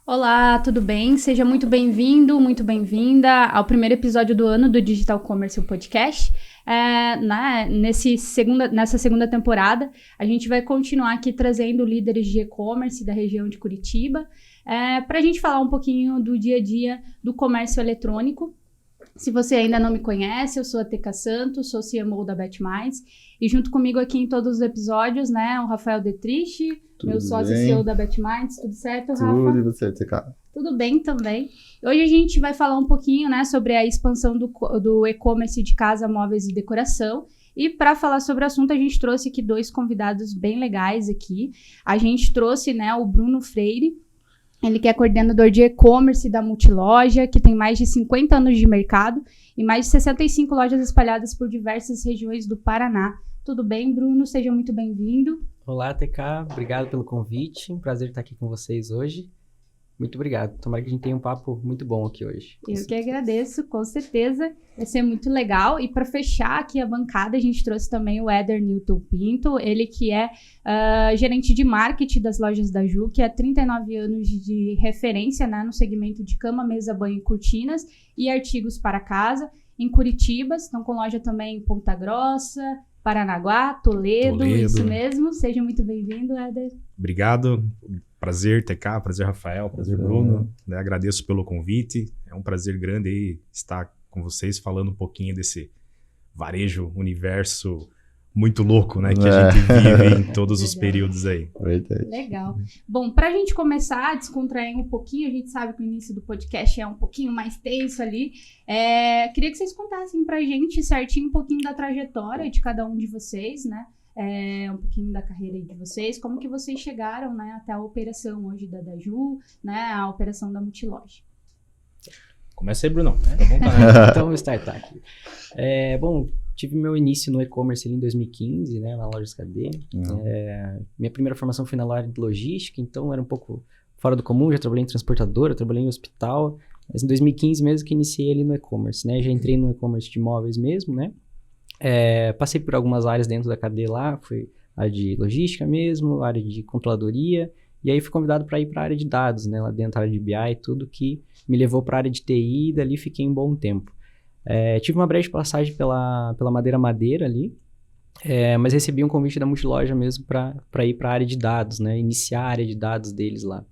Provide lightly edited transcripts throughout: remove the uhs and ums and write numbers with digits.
Olá, tudo bem? Seja muito bem-vindo, muito bem-vinda ao primeiro episódio do ano do Digital Commerce Podcast. Nessa segunda temporada, a gente vai continuar aqui trazendo líderes de e-commerce da região de Curitiba para a gente falar um pouquinho do dia a dia do comércio eletrônico. Se você ainda não me conhece, eu sou a Teca Santos, sou CMO da BetMinds, e junto comigo aqui em todos os episódios, né, o Rafael Detrich, meu sócio CEO da BetMinds. Tudo certo, Rafa? Tudo, e você, Teca? Tudo bem também. Hoje a gente vai falar um pouquinho, né, sobre a expansão do e-commerce de casa, móveis e decoração. E para falar sobre o assunto, a gente trouxe aqui dois convidados bem legais aqui. A gente trouxe, né, o Bruno Freire. Ele que é coordenador de e-commerce da Multiloja, que tem mais de 50 anos de mercado e mais de 65 lojas espalhadas por diversas regiões do Paraná. Tudo bem, Bruno? Seja muito bem-vindo. Olá, TK. Obrigado pelo convite. Um prazer estar aqui com vocês hoje. Muito obrigado. Tomara que a gente tenha um papo muito bom aqui hoje. Eu que agradeço, com certeza. Vai ser muito legal. E para fechar aqui a bancada, a gente trouxe também o Éder Newton Pinto, ele que é gerente de marketing das lojas da Ju, que é 39 anos de referência, né, no segmento de cama, mesa, banho, cortinas e artigos para casa, em Curitiba. Estão com loja também em Ponta Grossa, Paranaguá, Toledo. Isso mesmo. Seja muito bem-vindo, Éder. Obrigado. Prazer, TK, prazer, Rafael, prazer, Bruno. Né, agradeço pelo convite. É um prazer grande aí estar com vocês falando um pouquinho desse varejo, universo muito louco, né? Que a gente vive em todos os períodos aí. Legal. Bom, para a gente começar a descontrair um pouquinho, a gente sabe que o início do podcast é um pouquinho mais tenso ali. Queria que vocês contassem pra gente certinho um pouquinho da trajetória de cada um de vocês, né? Um pouquinho da carreira de vocês, como que vocês chegaram, né, até a operação hoje da Ju, né, a operação da Multiloja. Começa aí, Bruno. Tá bom, tá? Então, vamos startar aqui. Bom, tive meu início no e-commerce ali em 2015, né, na Lojas KD. Minha primeira formação foi na área de logística, então era um pouco fora do comum. Já trabalhei em transportadora, trabalhei em hospital, mas em 2015 mesmo que iniciei ali no e-commerce, né, já entrei no e-commerce de imóveis mesmo, né. Passei por algumas áreas dentro da cadeia lá, foi área de logística mesmo, área de controladoria, e aí fui convidado para ir para a área de dados, né, lá dentro da área de BI, tudo que me levou para a área de TI, e dali fiquei um bom tempo. Tive uma breve passagem pela Madeira ali, mas recebi um convite da Multiloja mesmo para ir para a área de dados, né, iniciar a área de dados deles lá.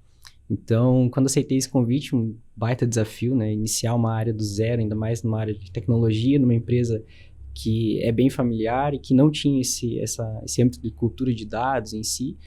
Então, quando aceitei esse convite, um baita desafio, né, iniciar uma área do zero, ainda mais numa área de tecnologia, numa empresa que é bem familiar e que não tinha esse âmbito de cultura de dados em si.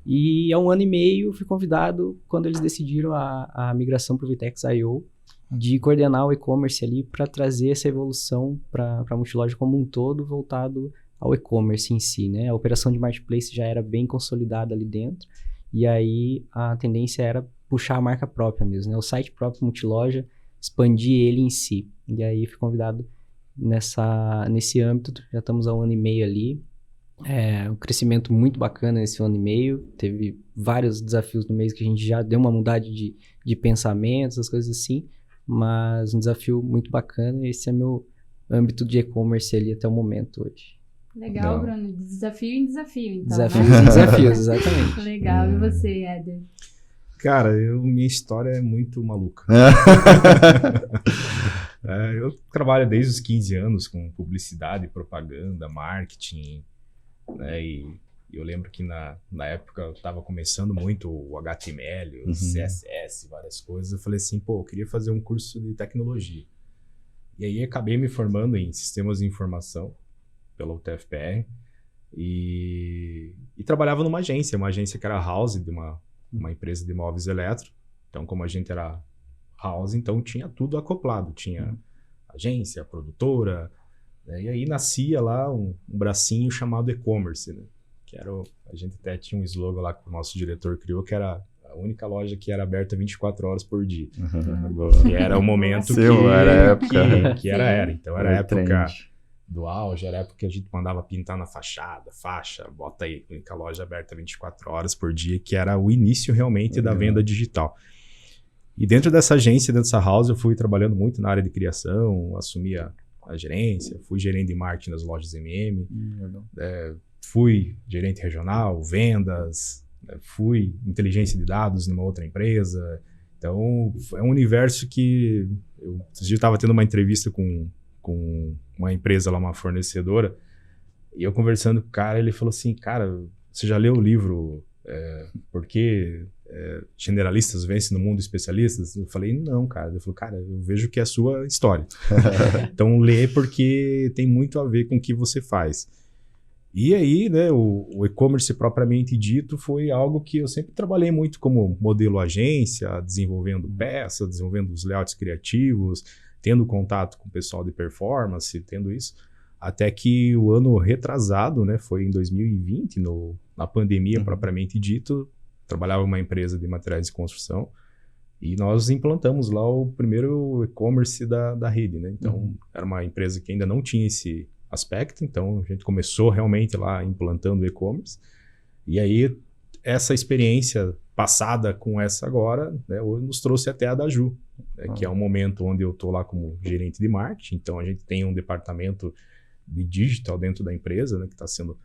E há 1 ano e meio fui convidado, quando eles decidiram a migração para o VTEX.io, de coordenar o e-commerce ali para trazer essa evolução para a Multiloja como um todo, voltado ao e-commerce em si, né? A operação de marketplace já era bem consolidada ali dentro, e aí a tendência era puxar a marca própria mesmo, né? O site próprio Multiloja, expandir ele em si. E aí fui convidado nesse âmbito, já estamos há 1 ano e meio ali, um crescimento muito bacana nesse 1 ano e meio, teve vários desafios no mês que a gente já deu uma mudada de pensamentos, as coisas assim, mas um desafio muito bacana. Esse é meu âmbito de e-commerce ali até o momento hoje. Legal, Bruno, de desafio em desafio, então. Desafios né? em desafios, exatamente. Legal, e você, Éder? Cara, minha história é muito maluca. Eu trabalho desde os 15 anos com publicidade, propaganda, marketing, né? E eu lembro que na época eu estava começando muito o HTML, o CSS, várias coisas. Eu falei assim, eu queria fazer um curso de tecnologia. E aí acabei me formando em sistemas de informação pela UTFPR e trabalhava numa agência que era house de uma empresa de móveis eletro. Então, como a gente era house, então tinha tudo acoplado, tinha agência, produtora, né? E aí nascia lá um bracinho chamado e-commerce, né? Que era a gente até tinha um slogan lá que o nosso diretor criou, que era a única loja que era aberta 24 horas por dia. E era o momento que era. Então era a época do auge, era a época que a gente mandava pintar na faixa, bota aí, única loja aberta 24 horas por dia, que era o início realmente da venda digital. E dentro dessa agência, dentro dessa house, eu fui trabalhando muito na área de criação, assumia a gerência, fui gerente de marketing das lojas MM, fui gerente regional, vendas, fui inteligência de dados numa outra empresa. Então, é um universo que... Eu estava tendo uma entrevista com uma empresa lá, uma fornecedora, e eu conversando com o cara, ele falou assim, cara, você já leu o livro Por que generalistas vencem no mundo especialistas? Eu falei, não, cara. Ele falou, cara, eu vejo que é a sua história. Então, lê porque tem muito a ver com o que você faz. E aí, né, o e-commerce propriamente dito foi algo que eu sempre trabalhei muito como modelo agência, desenvolvendo peças, desenvolvendo os layouts criativos, tendo contato com o pessoal de performance, tendo isso. Até que o ano retrasado, né, foi em 2020, na pandemia propriamente dito, trabalhava em uma empresa de materiais de construção e nós implantamos lá o primeiro e-commerce da rede, né? Então, era uma empresa que ainda não tinha esse aspecto, então a gente começou realmente lá implantando o e-commerce. E aí, essa experiência passada com essa agora, né, nos trouxe até a Daju, né, que é um momento onde eu estou lá como gerente de marketing. Então, a gente tem um departamento de digital dentro da empresa, né, que está sendo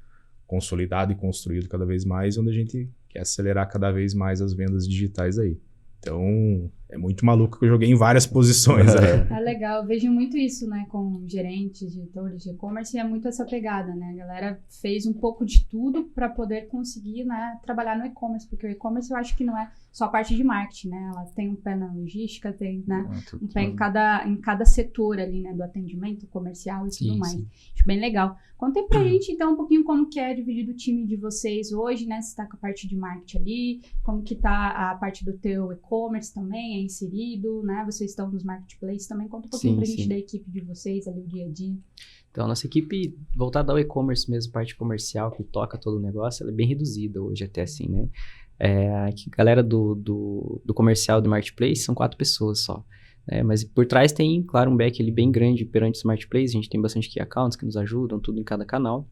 consolidado e construído cada vez mais, onde a gente quer acelerar cada vez mais as vendas digitais aí. Então, é muito maluco que eu joguei em várias posições. É legal, eu vejo muito isso, né, com gerentes, diretores de e-commerce, e é muito essa pegada, né, a galera fez um pouco de tudo para poder conseguir, né, trabalhar no e-commerce, porque o e-commerce eu acho que não é só a parte de marketing, né, ela tem um pé na logística, tem, né, um pé em cada setor ali, né, do atendimento comercial e tudo mais. Acho bem legal. Contem pra gente, então, um pouquinho como que é dividido o time de vocês hoje, né, se tá com a parte de marketing ali, como que tá a parte do teu e-commerce também, é inserido, né, vocês estão nos marketplaces também, conta um pouquinho pra gente da equipe de vocês ali, o dia a dia. Então, a nossa equipe voltada ao e-commerce mesmo, parte comercial, que toca todo o negócio, ela é bem reduzida hoje até assim, né. A galera do comercial do marketplace são 4 pessoas só. Mas por trás tem, claro, um back ali bem grande perante os marketplaces. A gente tem bastante key accounts que nos ajudam, tudo em cada canal.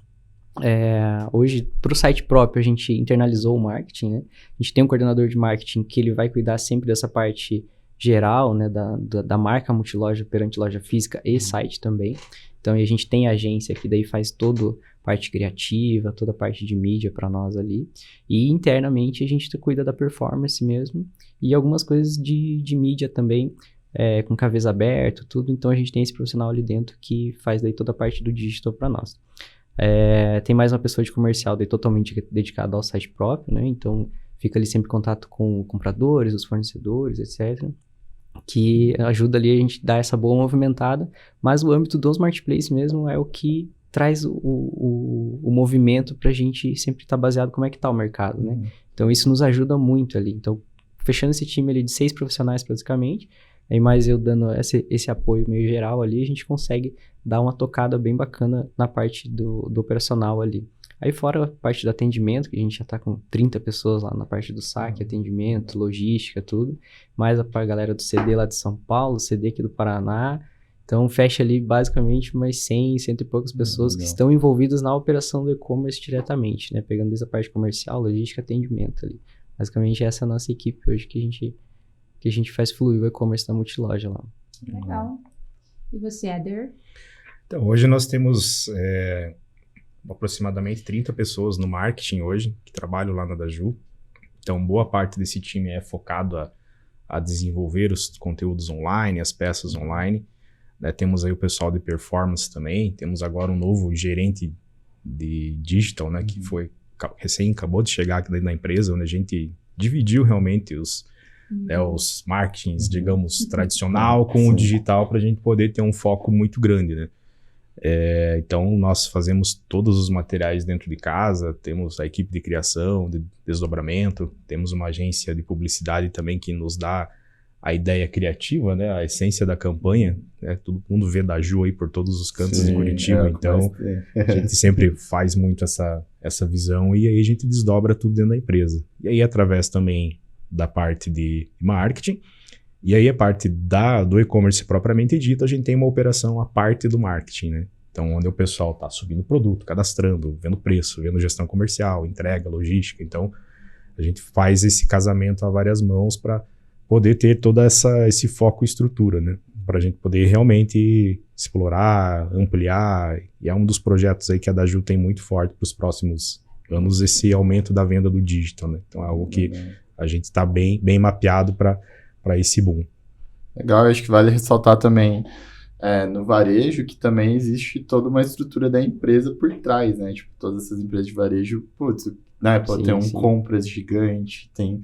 Hoje, para o site próprio, a gente internalizou o marketing, né? A gente tem um coordenador de marketing que ele vai cuidar sempre dessa parte geral, né? Da marca multiloja perante loja física e site também. Então, a gente tem a agência que daí faz toda a parte criativa, toda a parte de mídia para nós ali. E internamente a gente cuida da performance mesmo e algumas coisas de mídia também, com KVs aberto, tudo. Então, a gente tem esse profissional ali dentro que faz daí toda a parte do digital para nós. Tem mais uma pessoa de comercial daí totalmente dedicada ao site próprio, né? Então, fica ali sempre em contato com compradores, os fornecedores, etc., que ajuda ali a gente dar essa boa movimentada, mas o âmbito dos marketplaces mesmo é o que traz o movimento pra gente sempre estar baseado como é que tá o mercado, né? Então, isso nos ajuda muito ali. Então, fechando esse time ali de 6 profissionais praticamente, aí mais eu dando esse apoio meio geral ali, a gente consegue dar uma tocada bem bacana na parte do operacional ali. Aí fora a parte do atendimento, que a gente já tá com 30 pessoas lá na parte do saque, atendimento, logística, tudo. Mais a galera do CD lá de São Paulo, CD aqui do Paraná. Então fecha ali basicamente umas 100 e poucas pessoas que estão envolvidas na operação do e-commerce diretamente, né? Pegando desde a parte comercial, logística, atendimento ali. Basicamente essa é a nossa equipe hoje que a gente faz fluir o e-commerce da multiloja lá. Legal. E você, Éder? Então, hoje nós temos aproximadamente 30 pessoas no marketing hoje, que trabalham lá na Daju. Então, boa parte desse time é focado a desenvolver os conteúdos online, as peças online. Né? Temos aí o pessoal de performance também. Temos agora um novo gerente de digital, né? Que acabou de chegar aqui dentro da empresa, onde a gente dividiu realmente os marketings, digamos, tradicional com o digital para a gente poder ter um foco muito grande, né? Então, nós fazemos todos os materiais dentro de casa, temos a equipe de criação, de desdobramento, temos uma agência de publicidade também que nos dá a ideia criativa, né? A essência da campanha, né? Todo mundo vê Daju aí por todos os cantos de Curitiba, então a gente sempre faz muito essa visão e aí a gente desdobra tudo dentro da empresa. E aí, através também da parte de marketing, e aí a parte do e-commerce propriamente dito, a gente tem uma operação à parte do marketing, né? Então, onde o pessoal está subindo produto, cadastrando, vendo preço, vendo gestão comercial, entrega, logística. Então, a gente faz esse casamento a várias mãos para poder ter todo esse foco e estrutura, né? Para a gente poder realmente explorar, ampliar, e é um dos projetos aí que a Daju tem muito forte para os próximos anos, esse aumento da venda do digital, né? Então é algo que a gente está bem mapeado para esse boom. Legal, eu acho que vale ressaltar também no varejo que também existe toda uma estrutura da empresa por trás, né? Tipo, todas essas empresas de varejo, putz, né? Pode ter compras gigante, tem,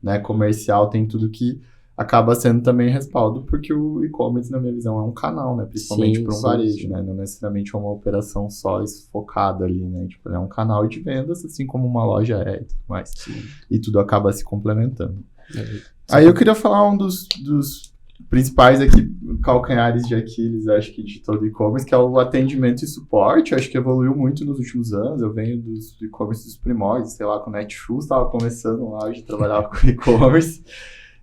né, comercial, tem tudo que acaba sendo também respaldo, porque o e-commerce, na minha visão, é um canal, né? Principalmente para um varejo, né? Não necessariamente é uma operação só focada ali, né? Tipo, é um canal de vendas, assim como uma loja é e tudo mais. E tudo acaba se complementando. Aí eu queria falar um dos principais aqui, calcanhares de Aquiles, acho que de todo e-commerce, que é o atendimento e suporte. Eu acho que evoluiu muito nos últimos anos. Eu venho dos e-commerce dos primórdios, sei lá, com o Netshoes, estava começando lá, hoje trabalhava com e-commerce.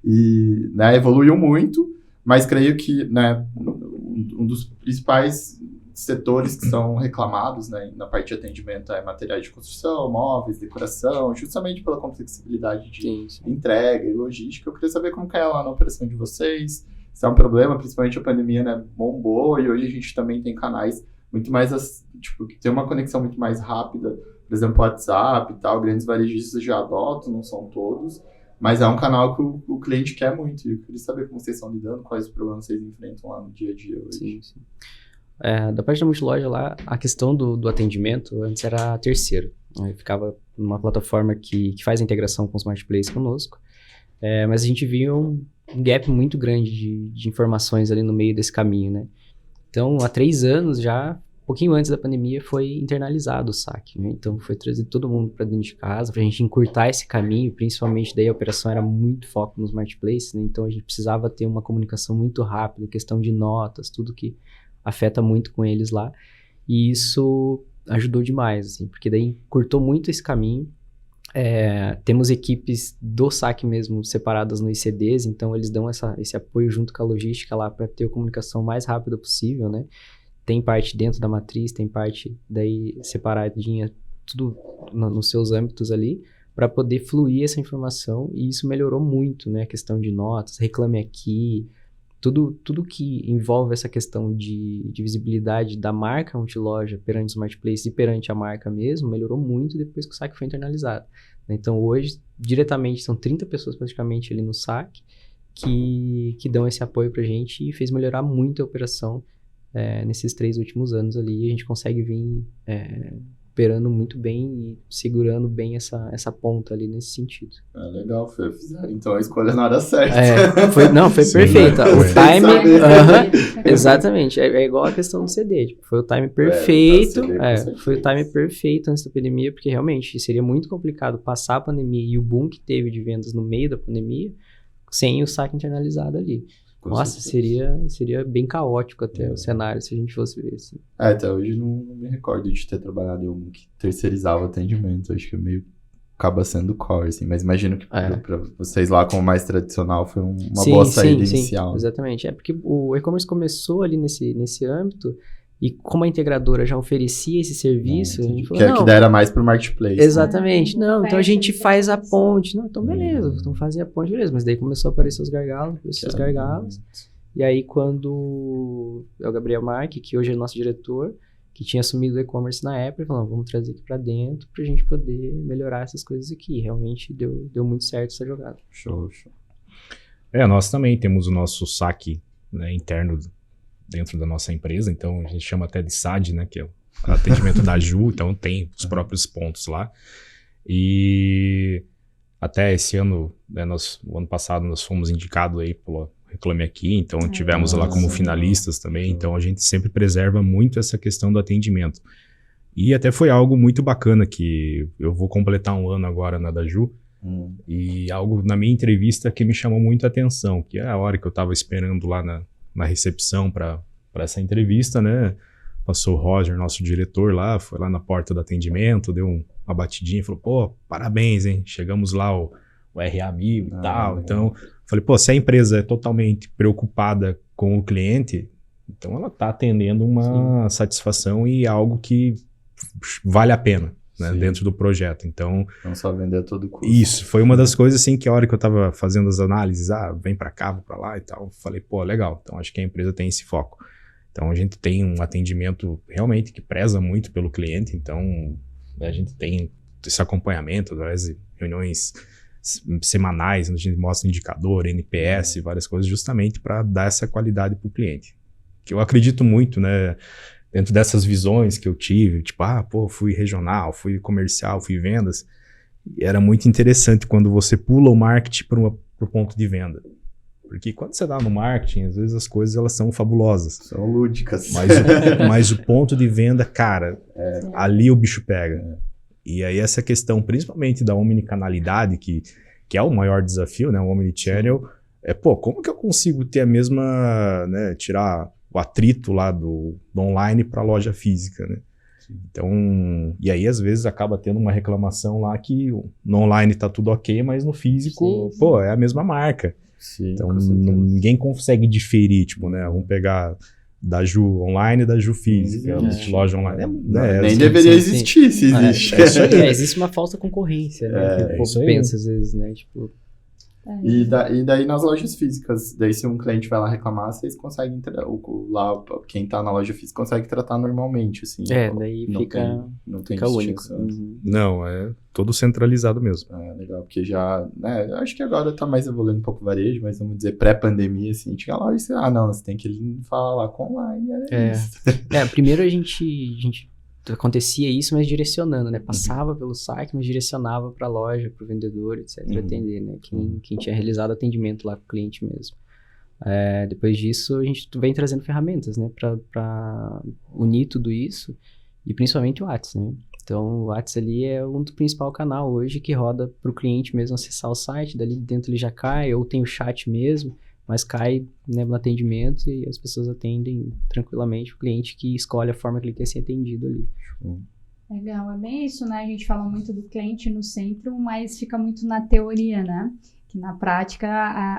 E, né, evoluiu muito, mas creio que, né, um dos principais setores que são reclamados, né, na parte de atendimento é materiais de construção, móveis, decoração, justamente pela complexibilidade de entrega e logística. Eu queria saber como que é lá na operação de vocês, se é um problema, principalmente a pandemia, né, bombou, e hoje a gente também tem canais muito mais, tipo, que tem uma conexão muito mais rápida, por exemplo, o WhatsApp e tal, grandes varejistas já adotam, não são todos, mas é um canal que o cliente quer muito. E eu queria saber como vocês estão lidando, quais os problemas vocês enfrentam lá no dia a dia hoje. Sim. Da parte da multiloja lá, a questão do atendimento antes era terceiro. Ficava numa plataforma que faz a integração com os marketplaces conosco. Mas a gente via um gap muito grande de informações ali no meio desse caminho, né? Então, há 3 anos já, um pouquinho antes da pandemia, foi internalizado o saque, né? Então, foi trazido todo mundo para dentro de casa, para a gente encurtar esse caminho, principalmente daí a operação era muito foco nos marketplaces, né? Então, a gente precisava ter uma comunicação muito rápida, questão de notas, tudo que afeta muito com eles lá. E isso ajudou demais, assim, porque daí encurtou muito esse caminho. Temos equipes do saque mesmo separadas no ICDs, então eles dão esse apoio junto com a logística lá para ter a comunicação mais rápida possível, né? Tem parte dentro da matriz, tem parte daí separadinha, tudo nos seus âmbitos ali, para poder fluir essa informação, e isso melhorou muito, né? A questão de notas, reclame aqui, tudo que envolve essa questão de visibilidade da marca multiloja perante os marketplaces e perante a marca mesmo, melhorou muito depois que o saque foi internalizado. Então hoje, diretamente, são 30 pessoas praticamente ali no saque que dão esse apoio pra gente e fez melhorar muito a operação nesses 3 últimos anos ali. A gente consegue vir operando muito bem e segurando bem essa ponta ali nesse sentido. Legal, fizeram então a escolha na hora certa. Foi perfeita. O time... exatamente. É igual a questão do CD. Tipo, foi o time perfeito. Foi o time perfeito antes da pandemia, porque realmente seria muito complicado passar a pandemia e o boom que teve de vendas no meio da pandemia sem o saque internalizado ali. Nossa, seria bem caótico até o cenário se a gente fosse ver assim. Até hoje não me recordo de ter trabalhado em um que terceirizava o atendimento. Acho que meio acaba sendo core, assim. Mas imagino que para vocês lá, como mais tradicional, foi uma boa saída inicial. Sim, exatamente. Porque o e-commerce começou ali nesse âmbito. E como a integradora já oferecia esse serviço, a gente falou, que dera mais pro marketplace. Exatamente. Né? Não, então a gente faz a ponte. Não, então beleza, então fazer a ponte, beleza. Mas daí começou a aparecer os gargalos. E aí quando é o Gabriel Marque, que hoje é nosso diretor, que tinha assumido o e-commerce na época, falou, vamos trazer aqui pra dentro pra gente poder melhorar essas coisas aqui. Realmente deu muito certo essa jogada. Show. Nós também temos o nosso saque, né, interno dentro da nossa empresa, então a gente chama até de SAD, né, que é o atendimento da Ju, então tem os próprios pontos lá. E até esse ano, né, o ano passado nós fomos indicados aí pelo Reclame Aqui, então tivemos lá como finalistas também, então a gente sempre preserva muito essa questão do atendimento. E até foi algo muito bacana que eu vou completar 1 ano agora na da Ju, e algo na minha entrevista que me chamou muito a atenção, que é a hora que eu estava esperando lá na recepção para essa entrevista, né? Passou o Roger, nosso diretor lá, foi lá na porta do atendimento, deu uma batidinha e falou, pô, parabéns, hein? Chegamos lá, o RA 1000 e tal. Então, falei, pô, se a empresa é totalmente preocupada com o cliente, então ela está atendendo uma satisfação e algo que vale a pena, né, dentro do projeto. Então, não só vender a todo custo. Isso, foi uma das coisas assim que a hora que eu tava fazendo as análises, vem para cá, vou para lá e tal, falei, pô, legal, então acho que a empresa tem esse foco. Então, a gente tem um atendimento realmente que preza muito pelo cliente, então a gente tem esse acompanhamento através de reuniões semanais, onde a gente mostra indicador, NPS, várias coisas, justamente para dar essa qualidade para o cliente. Que eu acredito muito, né, dentro dessas visões que eu tive, tipo, fui regional, fui comercial, fui vendas, e era muito interessante quando você pula o marketing para o ponto de venda. Porque quando você dá no marketing, às vezes as coisas elas são fabulosas. São lúdicas. Mas o ponto de venda, cara, ali o bicho pega. E aí essa questão, principalmente da omnicanalidade, que é o maior desafio, né? O omnichannel, como que eu consigo ter a mesma, né? Tirar o atrito lá do online para a loja física, né? Então, e aí às vezes acaba tendo uma reclamação lá que no online tá tudo ok, mas no físico, é a mesma marca. Sim, então ninguém consegue diferir, tipo, né? Vamos pegar da Ju online e da Ju física, loja online. Nem deveria existir, se existe. Existe uma falsa conconcorrência, né? Que o povo pensa às vezes, né? Tipo... E daí nas lojas físicas, daí se um cliente vai lá reclamar, vocês conseguem, lá quem tá na loja física consegue tratar normalmente, assim. Daí não tem fica único. Não, é todo centralizado mesmo. Legal, porque já, né, acho que agora tá mais evoluindo um pouco o varejo, mas vamos dizer, pré-pandemia, assim, tinha loja, você tem que falar lá com online, primeiro a gente acontecia isso, mas direcionando, né? Passava pelo site, mas direcionava para a loja, para o vendedor, etc, atender, né? Quem tinha realizado atendimento lá com o cliente mesmo. Depois disso, a gente vem trazendo ferramentas, né? Para unir tudo isso, e principalmente o WhatsApp, né? Então, o WhatsApp ali é um do principal canal hoje que roda para o cliente mesmo acessar o site, dali dentro ele já cai, ou tem o chat mesmo, mas cai, né, no atendimento e as pessoas atendem tranquilamente o cliente que escolhe a forma que ele quer ser atendido ali. Legal, é bem isso, né? A gente fala muito do cliente no centro, mas fica muito na teoria, né? Que na prática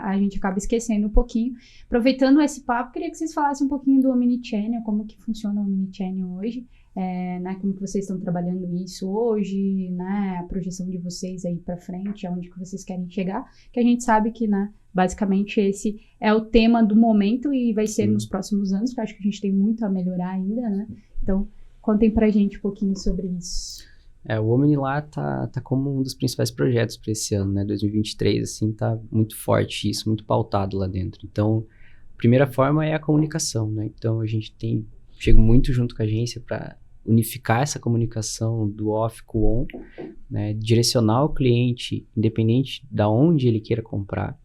a gente acaba esquecendo um pouquinho. Aproveitando esse papo, queria que vocês falassem um pouquinho do Omnichannel, como que funciona o Omnichannel hoje, né? Como que vocês estão trabalhando isso hoje, né? A projeção de vocês aí para frente, aonde que vocês querem chegar, que a gente sabe que, né? Basicamente, esse é o tema do momento e vai ser nos próximos anos, porque eu acho que a gente tem muito a melhorar ainda, né? Então, contem pra gente um pouquinho sobre isso. O Omni lá tá como um dos principais projetos para esse ano, né? 2023, assim, tá muito forte isso, muito pautado lá dentro. Então, a primeira forma é a comunicação, né? Então, a gente chega muito junto com a agência para unificar essa comunicação do off com o on, né? Direcionar o cliente, independente de onde ele queira comprar,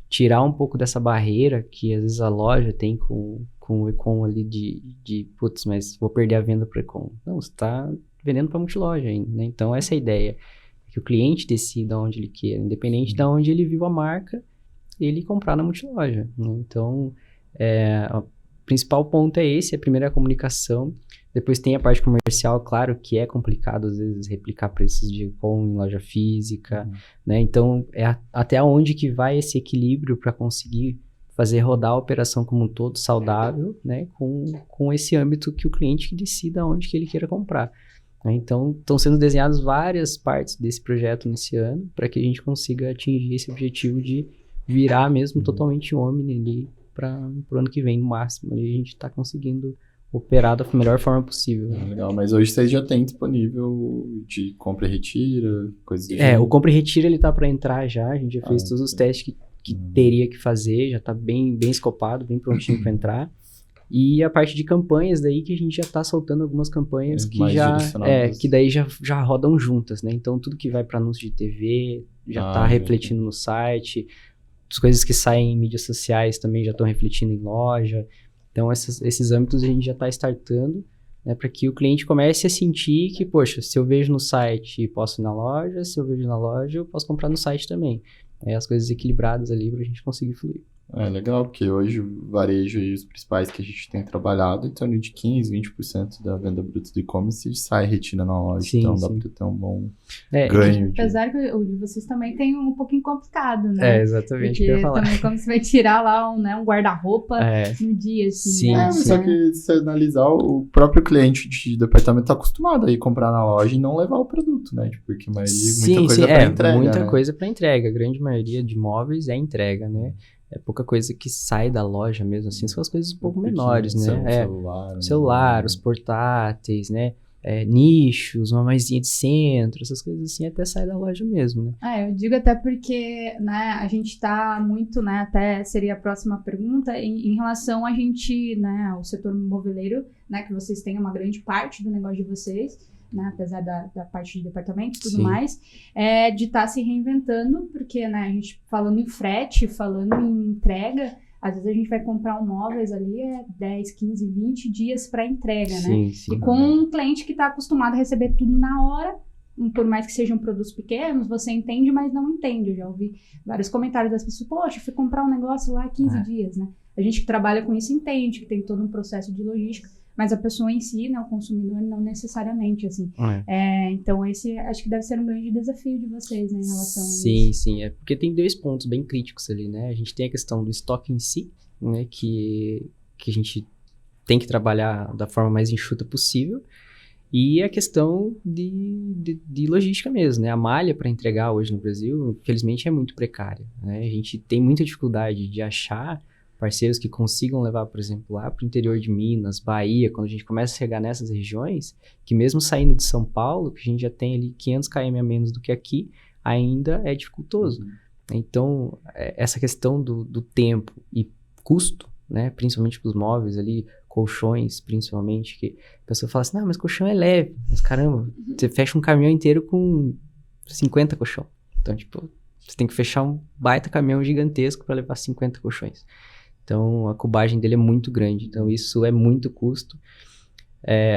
tirar um pouco dessa barreira que às vezes a loja tem com o e-com ali de putz, mas vou perder a venda para o e-com. Não, você está vendendo para multiloja ainda, né? Então essa é a ideia, que o cliente decida onde ele quer, independente de onde ele viu a marca, ele comprar na multiloja, né? Então, o principal ponto é esse, a primeira é a comunicação. Depois tem a parte comercial, claro que é complicado às vezes replicar preços de e-com em loja física, né? Então, até onde que vai esse equilíbrio para conseguir fazer rodar a operação como um todo saudável, né? Com esse âmbito que o cliente que decida onde que ele queira comprar, né? Então, estão sendo desenhadas várias partes desse projeto nesse ano para que a gente consiga atingir esse objetivo de virar mesmo totalmente Omni ali para o ano que vem, no máximo. Ali a gente está conseguindo operar da melhor forma possível. Legal, mas hoje vocês já têm disponível de compra e retira, coisas do gênero? O compra e retira ele tá para entrar já, a gente já fez todos os testes que teria que fazer, já tá bem escopado, bem prontinho para entrar. E a parte de campanhas daí que a gente já tá soltando algumas campanhas que já que daí já rodam juntas, né? Então tudo que vai para anúncio de TV já tá refletindo no site, as coisas que saem em mídias sociais também já estão refletindo em loja. Então, esses âmbitos a gente já está startando, né, para que o cliente comece a sentir que, poxa, se eu vejo no site, posso ir na loja, se eu vejo na loja, eu posso comprar no site também. As coisas equilibradas ali para a gente conseguir fluir. Legal, porque hoje o varejo e os principais que a gente tem trabalhado, em torno de 15%, 20% da venda bruta do e-commerce sai retida na loja, então dá para ter um bom ganho. Apesar que o de vocês também tem um pouquinho complicado, né? Exatamente. Porque também como você vai tirar lá um guarda-roupa no dia, assim. Sim, né? Só que se analisar, o próprio cliente de departamento está acostumado a ir comprar na loja e não levar o produto, né? Porque muita coisa para entrega. Muita coisa para entrega. A grande maioria de imóveis é entrega, né? é pouca coisa que sai da loja mesmo, assim, são as coisas um pouco menores, né? Celular, os portáteis, né? Nichos, uma maisinha de centro, essas coisas assim até sai da loja mesmo, né? Eu digo até porque, né, a gente tá muito, né, até seria a próxima pergunta, em relação a gente, né, ao setor moveleiro, né, que vocês têm uma grande parte do negócio de vocês, né, apesar da parte de departamento e tudo mais, de estar se reinventando, porque, né, a gente falando em frete, falando em entrega, às vezes a gente vai comprar um móveis ali, 10, 15, 20 dias para entrega, né? Sim. E com um cliente que está acostumado a receber tudo na hora, por mais que sejam produtos pequenos, você entende, mas não entende. Eu já ouvi vários comentários das pessoas, poxa, fui comprar um negócio lá 15 dias, né? A gente que trabalha com isso entende que tem todo um processo de logística, mas a pessoa em si, né, o consumidor, não necessariamente, assim. Então, esse acho que deve ser um grande desafio de vocês, né, em relação a isso. Sim. Porque tem 2 pontos bem críticos ali, né? A gente tem a questão do estoque em si, né, que a gente tem que trabalhar da forma mais enxuta possível, e a questão de logística mesmo, né? A malha para entregar hoje no Brasil, infelizmente, é muito precária, né? A gente tem muita dificuldade de achar parceiros que consigam levar, por exemplo, lá para o interior de Minas, Bahia, quando a gente começa a chegar nessas regiões, que mesmo saindo de São Paulo, que a gente já tem ali 500 km a menos do que aqui, ainda é dificultoso. Então, essa questão do tempo e custo, né, principalmente para os móveis ali, colchões, principalmente, que a pessoa fala assim, não, mas colchão é leve, mas caramba, você fecha um caminhão inteiro com 50 colchão. Então, tipo, você tem que fechar um baita caminhão gigantesco para levar 50 colchões. Então, a cubagem dele é muito grande. Então, isso é muito custo.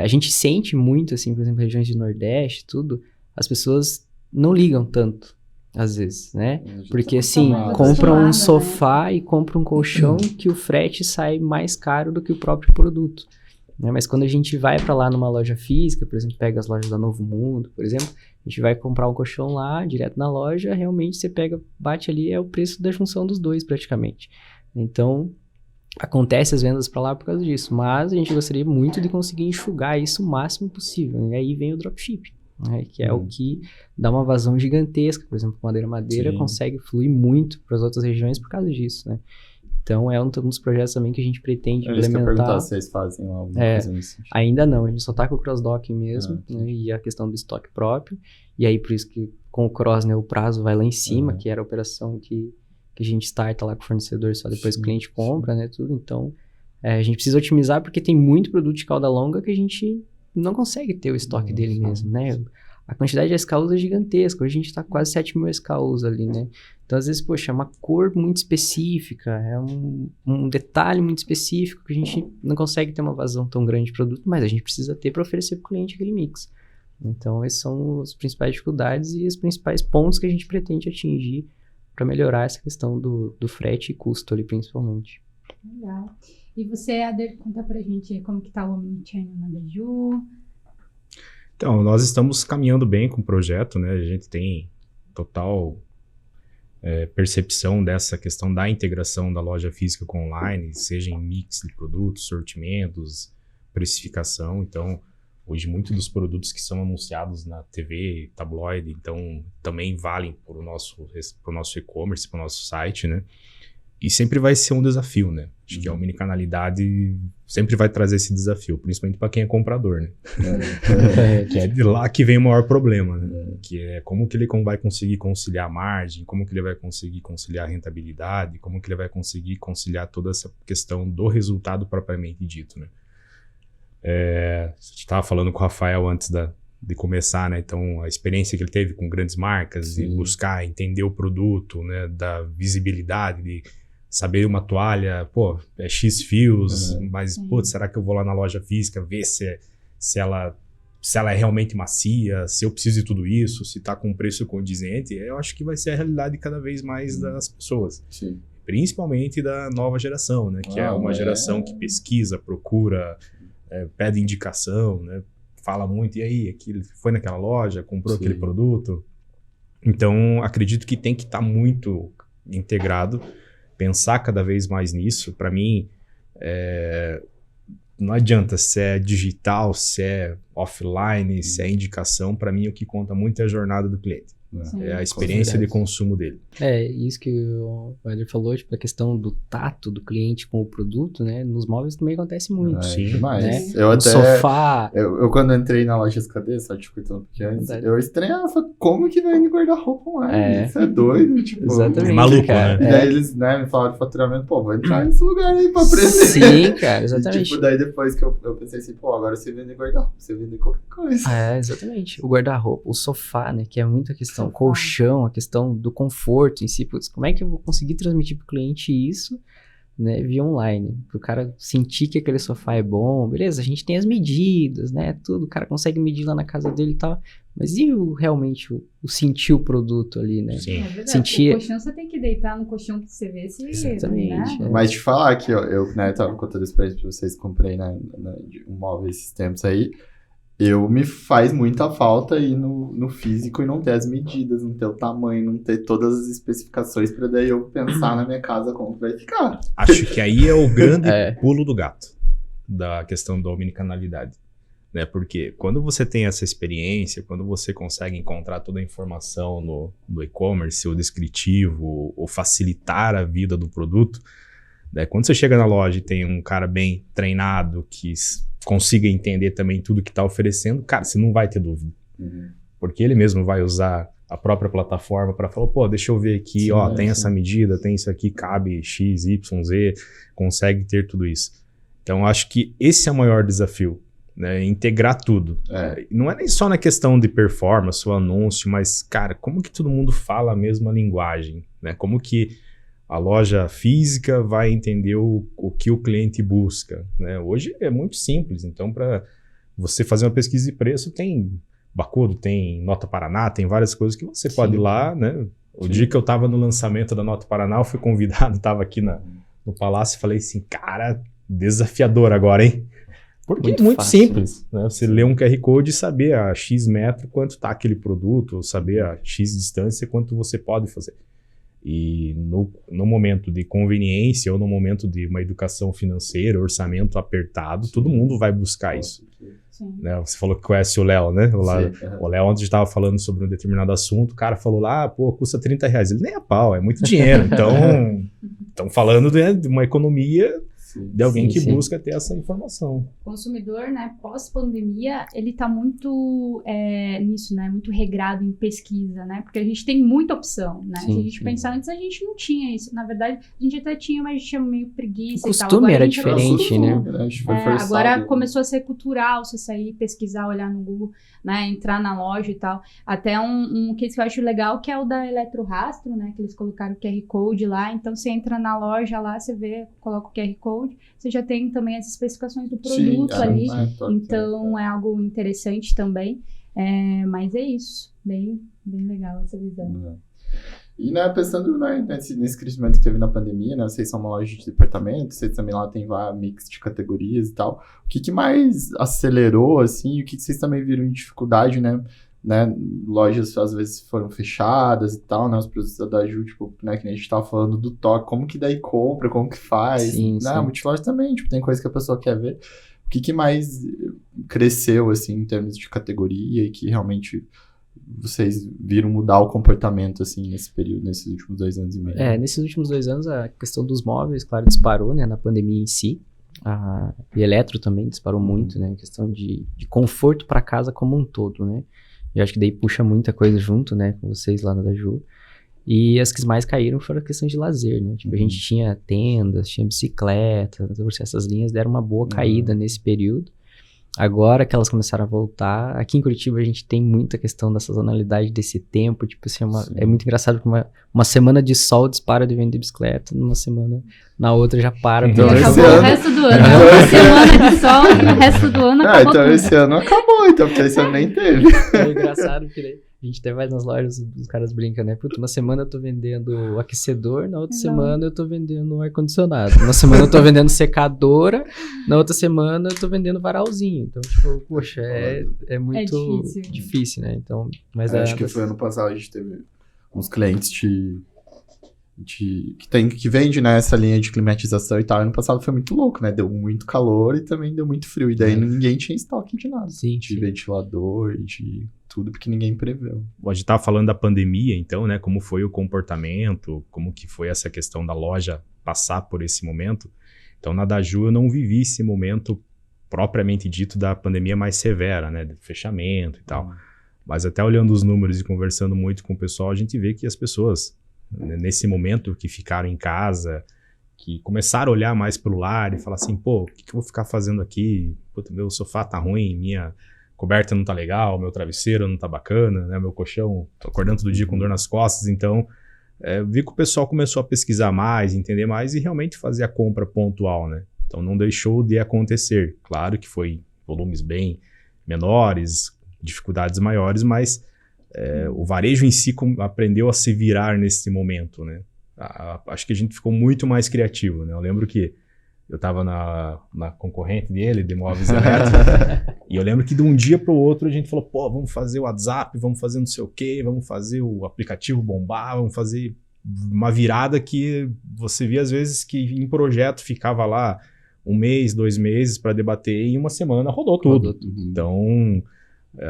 A gente sente muito, assim, por exemplo, regiões de Nordeste, tudo, as pessoas não ligam tanto, às vezes, né? Porque, assim, compram um sofá e compram um colchão que o frete sai mais caro do que o próprio produto. Né? Mas quando a gente vai para lá numa loja física, por exemplo, pega as lojas da Novo Mundo, por exemplo, a gente vai comprar um colchão lá, direto na loja, realmente você pega, bate ali, é o preço da junção dos dois, praticamente. Então, acontece as vendas para lá por causa disso, mas a gente gostaria muito de conseguir enxugar isso o máximo possível, e aí vem o dropship, né, que é o que dá uma vazão gigantesca. Por exemplo, madeira consegue fluir muito para as outras regiões por causa disso, né? Então, é um dos projetos também que a gente pretende implementar. Eu ia perguntar se vocês fazem lá alguma coisa nesse sentido. Ainda não, a gente só tá com o cross-docking mesmo, né, e a questão do estoque próprio, e aí por isso que com o cross, né, o prazo vai lá em cima, que era a operação que a gente starta lá com o fornecedor, só depois o cliente compra, né, tudo. Então, a gente precisa otimizar porque tem muito produto de cauda longa que a gente não consegue ter o estoque dele mesmo, né? A quantidade de SKUs é gigantesca. Hoje a gente tá com quase 7 mil SKUs ali, né? Então, às vezes, poxa, é uma cor muito específica, é um detalhe muito específico que a gente não consegue ter uma vazão tão grande de produto, mas a gente precisa ter para oferecer para o cliente aquele mix. Então, essas são as principais dificuldades e os principais pontos que a gente pretende atingir para melhorar essa questão do frete e custo ali, principalmente. Legal. E você, Ader, conta pra gente como que tá o Omnichannel na Daju? Então, nós estamos caminhando bem com o projeto, né? A gente tem total percepção dessa questão da integração da loja física com online, seja em mix de produtos, sortimentos, precificação. Então, hoje, muitos dos produtos que são anunciados na TV, tabloide, então, também valem para o nosso e-commerce, para o nosso site, né? E sempre vai ser um desafio, né? Acho que a omnicanalidade sempre vai trazer esse desafio, principalmente para quem é comprador, né? Que é de lá que vem o maior problema, né? Que é como que ele vai conseguir conciliar a margem, como que ele vai conseguir conciliar a rentabilidade, como que ele vai conseguir conciliar toda essa questão do resultado propriamente dito, né? A gente estava falando com o Rafael antes de começar, né? Então, a experiência que ele teve com grandes marcas, de buscar entender o produto, né? Da visibilidade, de saber uma toalha, pô, é X fios, mas, pô, será que eu vou lá na loja física ver se ela é realmente macia, se eu preciso de tudo isso, se tá com preço condizente? Eu acho que vai ser a realidade cada vez mais das pessoas. Sim. Principalmente da nova geração, né? Que é uma geração que pesquisa, procura, pede indicação, né? Fala muito, e aí, foi naquela loja, comprou aquele produto? Então, acredito que tem que estar muito integrado, pensar cada vez mais nisso. Para mim, não adianta se é digital, se é offline, se é indicação. Para mim, o que conta muito é a jornada do cliente. É a experiência de consumo dele. Isso que o Éder falou, tipo, a questão do tato do cliente com o produto, né? Nos móveis também acontece muito. Sim, demais. Né? Eu até... sofá... Eu quando entrei na loja SKD, só te cortando porque antes, eu estranhava como que vende guarda-roupa online. Isso é doido, tipo... Exatamente, é maluco, cara. E daí eles, né, me falaram de faturamento, vou entrar nesse lugar aí pra aprender. Sim, cara, exatamente. E, tipo, daí depois que eu pensei assim, agora você vende guarda-roupa, você vende qualquer coisa. Exatamente. O guarda-roupa, o sofá, né, que é muita questão, colchão, a questão do conforto em si. Putz, como é que eu vou conseguir transmitir pro cliente isso, né, via online? Pro cara sentir que aquele sofá é bom, beleza, a gente tem as medidas, né, tudo, o cara consegue medir lá na casa dele e tal, mas e realmente o sentir o produto ali, né? Sim. É verdade, sentir... o colchão você tem que deitar no colchão pra você ver se... Exatamente. Né? Mas te falar que eu né, tava contando isso pra vocês, comprei, né, um móvel esses tempos aí, me faz muita falta ir no físico e não ter as medidas, não ter o tamanho, não ter todas as especificações pra daí eu pensar na minha casa como que vai ficar. Acho que aí é o grande pulo do gato da questão da omnicanalidade, né? Porque quando você tem essa experiência, quando você consegue encontrar toda a informação no e-commerce, o descritivo, ou facilitar a vida do produto, né? Quando você chega na loja e tem um cara bem treinado que consiga entender também tudo que está oferecendo, cara, você não vai ter dúvida. Porque ele mesmo vai usar a própria plataforma para falar, deixa eu ver aqui, sim, tem essa medida, tem isso aqui, cabe X, Y, Z, consegue ter tudo isso. Então, acho que esse é o maior desafio, né? Integrar tudo. Não é nem só na questão de performance, o anúncio, mas, cara, como que todo mundo fala a mesma linguagem, né? Como que a loja física vai entender o que o cliente busca, né? Hoje é muito simples, então para você fazer uma pesquisa de preço tem Bacudo, tem Nota Paraná, tem várias coisas que você pode ir lá, né? O dia que eu estava no lançamento da Nota Paraná, eu fui convidado, estava aqui no Palácio e falei assim, cara, desafiador agora, hein? Porque é muito fácil, simples, né? Você lê um QR Code e saber a X metro quanto está aquele produto, ou saber a X distância quanto você pode fazer. E no momento de conveniência ou no momento de uma educação financeira, orçamento apertado, todo mundo vai buscar isso. Né? Você falou que conhece o Léo, né? O Léo, ontem estava falando sobre um determinado assunto, o cara falou lá, custa R$30. Ele nem é pau, é muito dinheiro. Então, estão falando de uma economia de alguém que busca ter essa informação. O consumidor, né, pós-pandemia, ele tá muito nisso, né, muito regrado em pesquisa, né, porque a gente tem muita opção, né, se a gente pensar antes, a gente não tinha isso, na verdade, a gente até tinha, mas a gente tinha meio preguiça e tal. O costume era diferente, né? Agora começou a ser cultural, você sair, pesquisar, olhar no Google, né, entrar na loja e tal, até um case que eu acho legal, que é o da Eletrorastro, né, que eles colocaram o QR Code lá, então você entra na loja lá, você vê, coloca o QR Code, você já tem também as especificações do produto ali, então é algo interessante também, mas é isso, bem legal essa visão. E né, pensando nesse crescimento que teve na pandemia, né, vocês são uma loja de departamento, vocês também lá tem mix de categorias e tal, o que mais acelerou, assim, o que vocês também viram em dificuldade, né, lojas às vezes foram fechadas e tal, né, os produtos da Ju, tipo, né, que a gente tava falando do toque, como que daí compra, como que faz, né, a multiloja também, tipo, tem coisa que a pessoa quer ver, o que mais cresceu, assim, em termos de categoria e que realmente vocês viram mudar o comportamento, assim, nesse período, nesses últimos 2 anos e meio? Nesses últimos 2 anos a questão dos móveis, claro, disparou, né, na pandemia em si, e eletro também disparou muito, né, a questão de conforto para casa como um todo, né. Eu acho que daí puxa muita coisa junto, né, com vocês lá na da Ju. E as que mais caíram foram a questão de lazer, né? Tipo, a gente tinha tendas, tinha bicicleta, essas linhas deram uma boa caída nesse período. Agora que elas começaram a voltar, aqui em Curitiba a gente tem muita questão da sazonalidade desse tempo, tipo assim, é muito engraçado porque uma semana de sol dispara de vender bicicleta, numa semana, na outra já para. Então, acabou o resto do ano, uma semana de sol, o resto do ano acabou então tudo. Esse ano acabou, então, porque esse ano nem teve. É engraçado porque a gente até vai nas lojas, os caras brincam, né? Puta, uma semana eu tô vendendo aquecedor, na outra semana eu tô vendendo ar-condicionado. Uma semana eu tô vendendo secadora, na outra semana eu tô vendendo varalzinho. Então, tipo, poxa, é muito difícil, né? Então, mas acho que foi ano passado, a gente teve uns clientes que vende, né, essa linha de climatização e tal. Ano passado foi muito louco, né? Deu muito calor e também deu muito frio. E daí ninguém tinha estoque de nada. Sim, de ventilador, de tudo porque ninguém preveu. A gente estava falando da pandemia, então, né? Como foi o comportamento, como que foi essa questão da loja passar por esse momento. Então, na Daju eu não vivi esse momento propriamente dito da pandemia mais severa, né? De fechamento e tal. Mas até olhando os números e conversando muito com o pessoal, a gente vê que as pessoas, nesse momento que ficaram em casa, que começaram a olhar mais para o lar e falar assim, pô, o que eu vou ficar fazendo aqui? Puta, meu sofá tá ruim, minha coberta não tá legal, meu travesseiro não tá bacana, né? Meu colchão, tô acordando todo dia com dor nas costas, então vi que o pessoal começou a pesquisar mais, entender mais e realmente fazer a compra pontual, né? Então não deixou de acontecer. Claro que foi volumes bem menores, dificuldades maiores, mas o varejo em si aprendeu a se virar nesse momento, né? Acho que a gente ficou muito mais criativo, né? Eu lembro que eu estava na concorrente dele, de móveis elétricos, e eu lembro que de um dia para o outro a gente falou, pô, vamos fazer o WhatsApp, vamos fazer não sei o quê, vamos fazer o aplicativo bombar, vamos fazer uma virada que você via às vezes que em projeto ficava lá 1 mês, 2 meses para debater e em uma semana rodou tudo. Então,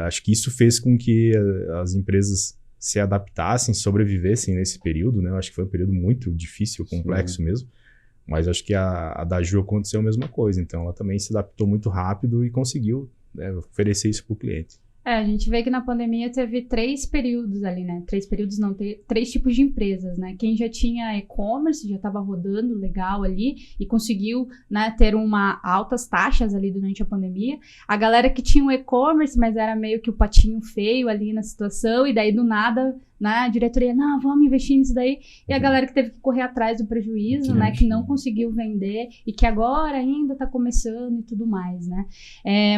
acho que isso fez com que as empresas se adaptassem, sobrevivessem nesse período, né? Eu acho que foi um período muito difícil, complexo mesmo. Mas acho que a Daju aconteceu a mesma coisa. Então, ela também se adaptou muito rápido e conseguiu, né, oferecer isso para o cliente. A gente vê que na pandemia teve 3 períodos ali, né? 3 períodos não, 3 tipos de empresas, né? Quem já tinha e-commerce, já estava rodando legal ali e conseguiu, né, ter altas taxas ali durante a pandemia. A galera que tinha o e-commerce, mas era meio que o patinho feio ali na situação e daí do nada, né, a diretoria, não, vamos investir nisso daí. E a galera que teve que correr atrás do prejuízo, né, que não conseguiu vender e que agora ainda está começando e tudo mais, né.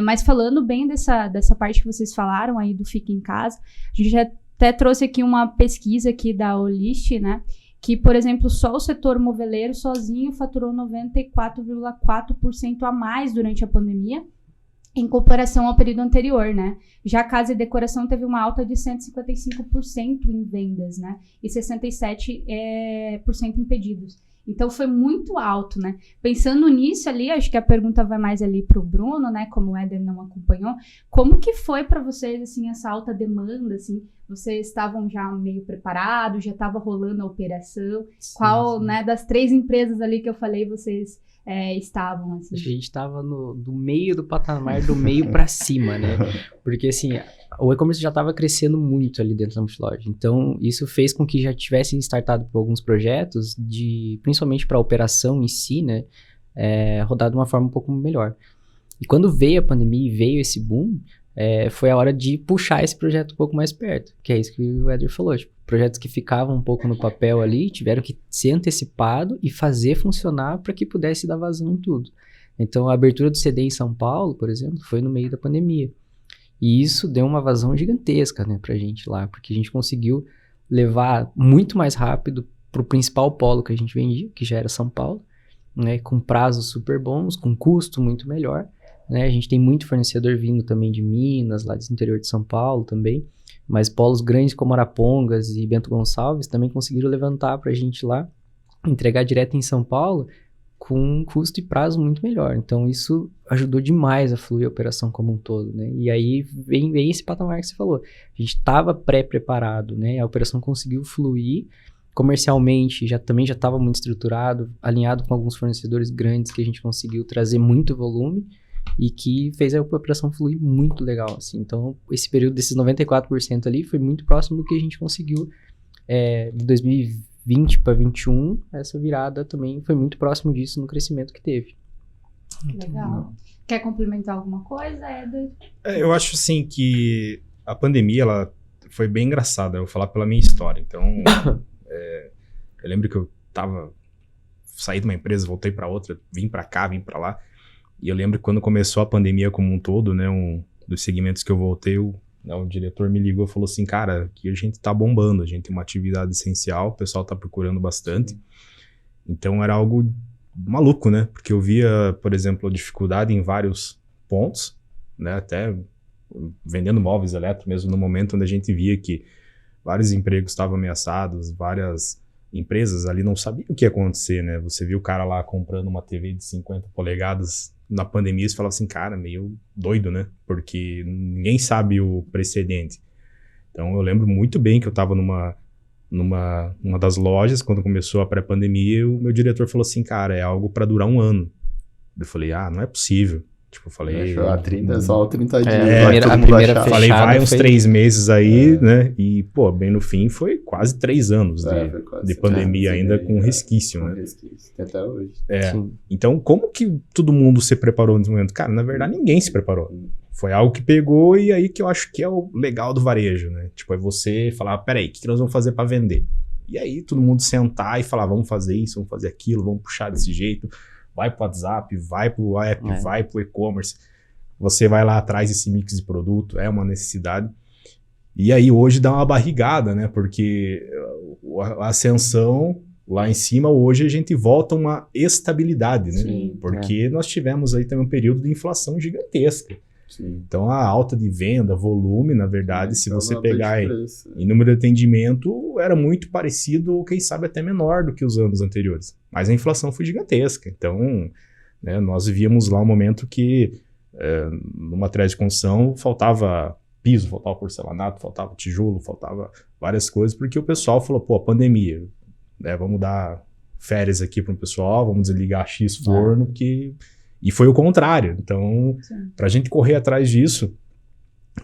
Mas falando bem dessa parte que vocês falaram aí do Fica em Casa, a gente já até trouxe aqui uma pesquisa aqui da Olist, né, que, por exemplo, só o setor moveleiro sozinho faturou 94,4% a mais durante a pandemia, em comparação ao período anterior, né? Já a casa e decoração teve uma alta de 155% em vendas, né? E 67% em pedidos. Então, foi muito alto, né? Pensando nisso ali, acho que a pergunta vai mais ali para o Bruno, né? Como o Éder não acompanhou. Como que foi para vocês, assim, essa alta demanda, assim? Vocês estavam já meio preparados? Já estava rolando a operação? Qual, né? Das 3 empresas ali que eu falei, vocês estavam, assim? A gente estava do meio do patamar, do meio para cima, né? Porque, assim, o e-commerce já estava crescendo muito ali dentro da Multiloja. Então, isso fez com que já tivessem startado por alguns projetos, principalmente para a operação em si, né? Rodar de uma forma um pouco melhor. E quando veio a pandemia e veio esse boom, foi a hora de puxar esse projeto um pouco mais perto. Que é isso que o Éder falou. Tipo, projetos que ficavam um pouco no papel ali, tiveram que ser antecipado e fazer funcionar para que pudesse dar vazão em tudo. Então, a abertura do CD em São Paulo, por exemplo, foi no meio da pandemia. E isso deu uma vazão gigantesca, né, pra gente lá, porque a gente conseguiu levar muito mais rápido pro principal polo que a gente vendia, que já era São Paulo, né, com prazos super bons, com custo muito melhor, né, a gente tem muito fornecedor vindo também de Minas, lá do interior de São Paulo também, mas polos grandes como Arapongas e Bento Gonçalves também conseguiram levantar pra gente lá, entregar direto em São Paulo, com um custo e prazo muito melhor. Então, isso ajudou demais a fluir a operação como um todo, né? E aí vem esse patamar que você falou. A gente estava pré-preparado, né? A operação conseguiu fluir. Comercialmente, também já estava muito estruturado, alinhado com alguns fornecedores grandes que a gente conseguiu trazer muito volume e que fez a operação fluir muito legal, assim. Então, esse período desses 94% ali foi muito próximo do que a gente conseguiu de 2020 para 2021, essa virada também foi muito próximo disso no crescimento que teve. Legal. Quer complementar alguma coisa, Éder? Eu acho assim que a pandemia ela foi bem engraçada, eu vou falar pela minha história. Então, eu lembro que eu saí de uma empresa, voltei para outra, vim para cá, vim para lá. E eu lembro que quando começou a pandemia como um todo, né, um dos segmentos que eu voltei, o diretor me ligou e falou assim, cara, aqui a gente tá bombando, a gente tem uma atividade essencial, o pessoal tá procurando bastante. Então era algo maluco, né? Porque eu via, por exemplo, a dificuldade em vários pontos, né? Até vendendo móveis elétricos mesmo, no momento onde a gente via que vários empregos estavam ameaçados, várias empresas ali não sabiam o que ia acontecer, né? Você viu o cara lá comprando uma TV de 50 polegadas na pandemia, você falava assim, cara, meio doido, né? Porque ninguém sabe o precedente. Então eu lembro muito bem que eu estava numa das lojas, quando começou a pré-pandemia, o meu diretor falou assim, cara, é algo para durar 1 ano. Eu falei, não é possível. Tipo, eu falei... Só 30 dias. A primeira falei, vai uns 3 meses aí, né? E, pô, bem no fim, foi quase 3 anos de pandemia ainda com resquício, né? Resquício, até hoje. Então, como que todo mundo se preparou nesse momento? Cara, na verdade, ninguém se preparou. Foi algo que pegou e aí que eu acho que é o legal do varejo, né? Tipo, é você falar, peraí, o que nós vamos fazer para vender? E aí todo mundo sentar e falar, vamos fazer isso, vamos fazer aquilo, vamos puxar desse jeito. Vai pro WhatsApp, vai pro app, vai pro e-commerce. Você vai lá atrás desse mix de produto, é uma necessidade. E aí hoje dá uma barrigada, né? Porque a ascensão lá em cima, hoje a gente volta a uma estabilidade, né? Sim, porque nós tivemos aí também um período de inflação gigantesca. Sim. Então a alta de venda, volume, na verdade, se você pegar em número de atendimento, era muito parecido, ou quem sabe até menor do que os anos anteriores. Mas a inflação foi gigantesca. Então, né, nós vivíamos lá um momento que numa matéria de construção faltava piso, faltava porcelanato, faltava tijolo, faltava várias coisas, porque o pessoal falou, pô, pandemia, né, vamos dar férias aqui para o pessoal, vamos desligar X forno, porque... E foi o contrário. Então, para a gente correr atrás disso,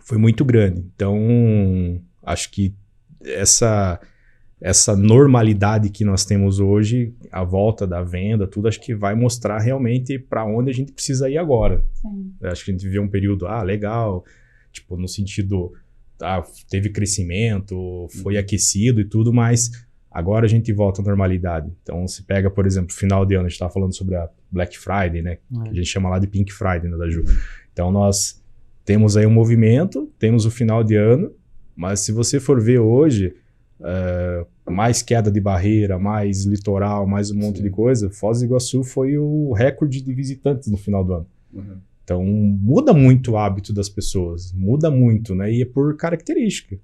foi muito grande. Então, acho que essa normalidade que nós temos hoje, a volta da venda, tudo, acho que vai mostrar realmente para onde a gente precisa ir agora. Sim. Acho que a gente viveu um período, legal, tipo, no sentido, teve crescimento, foi aquecido e tudo, mas... Agora a gente volta à normalidade. Então, se pega, por exemplo, final de ano, a gente estava falando sobre a Black Friday, né? Que a gente chama lá de Pink Friday, né, da Ju. Então, nós temos aí um movimento, temos o final de ano, mas se você for ver hoje, mais queda de barreira, mais litoral, mais um monte de coisa, Foz do Iguaçu foi o recorde de visitantes no final do ano. Então, muda muito o hábito das pessoas, muda muito, né? E é por característica.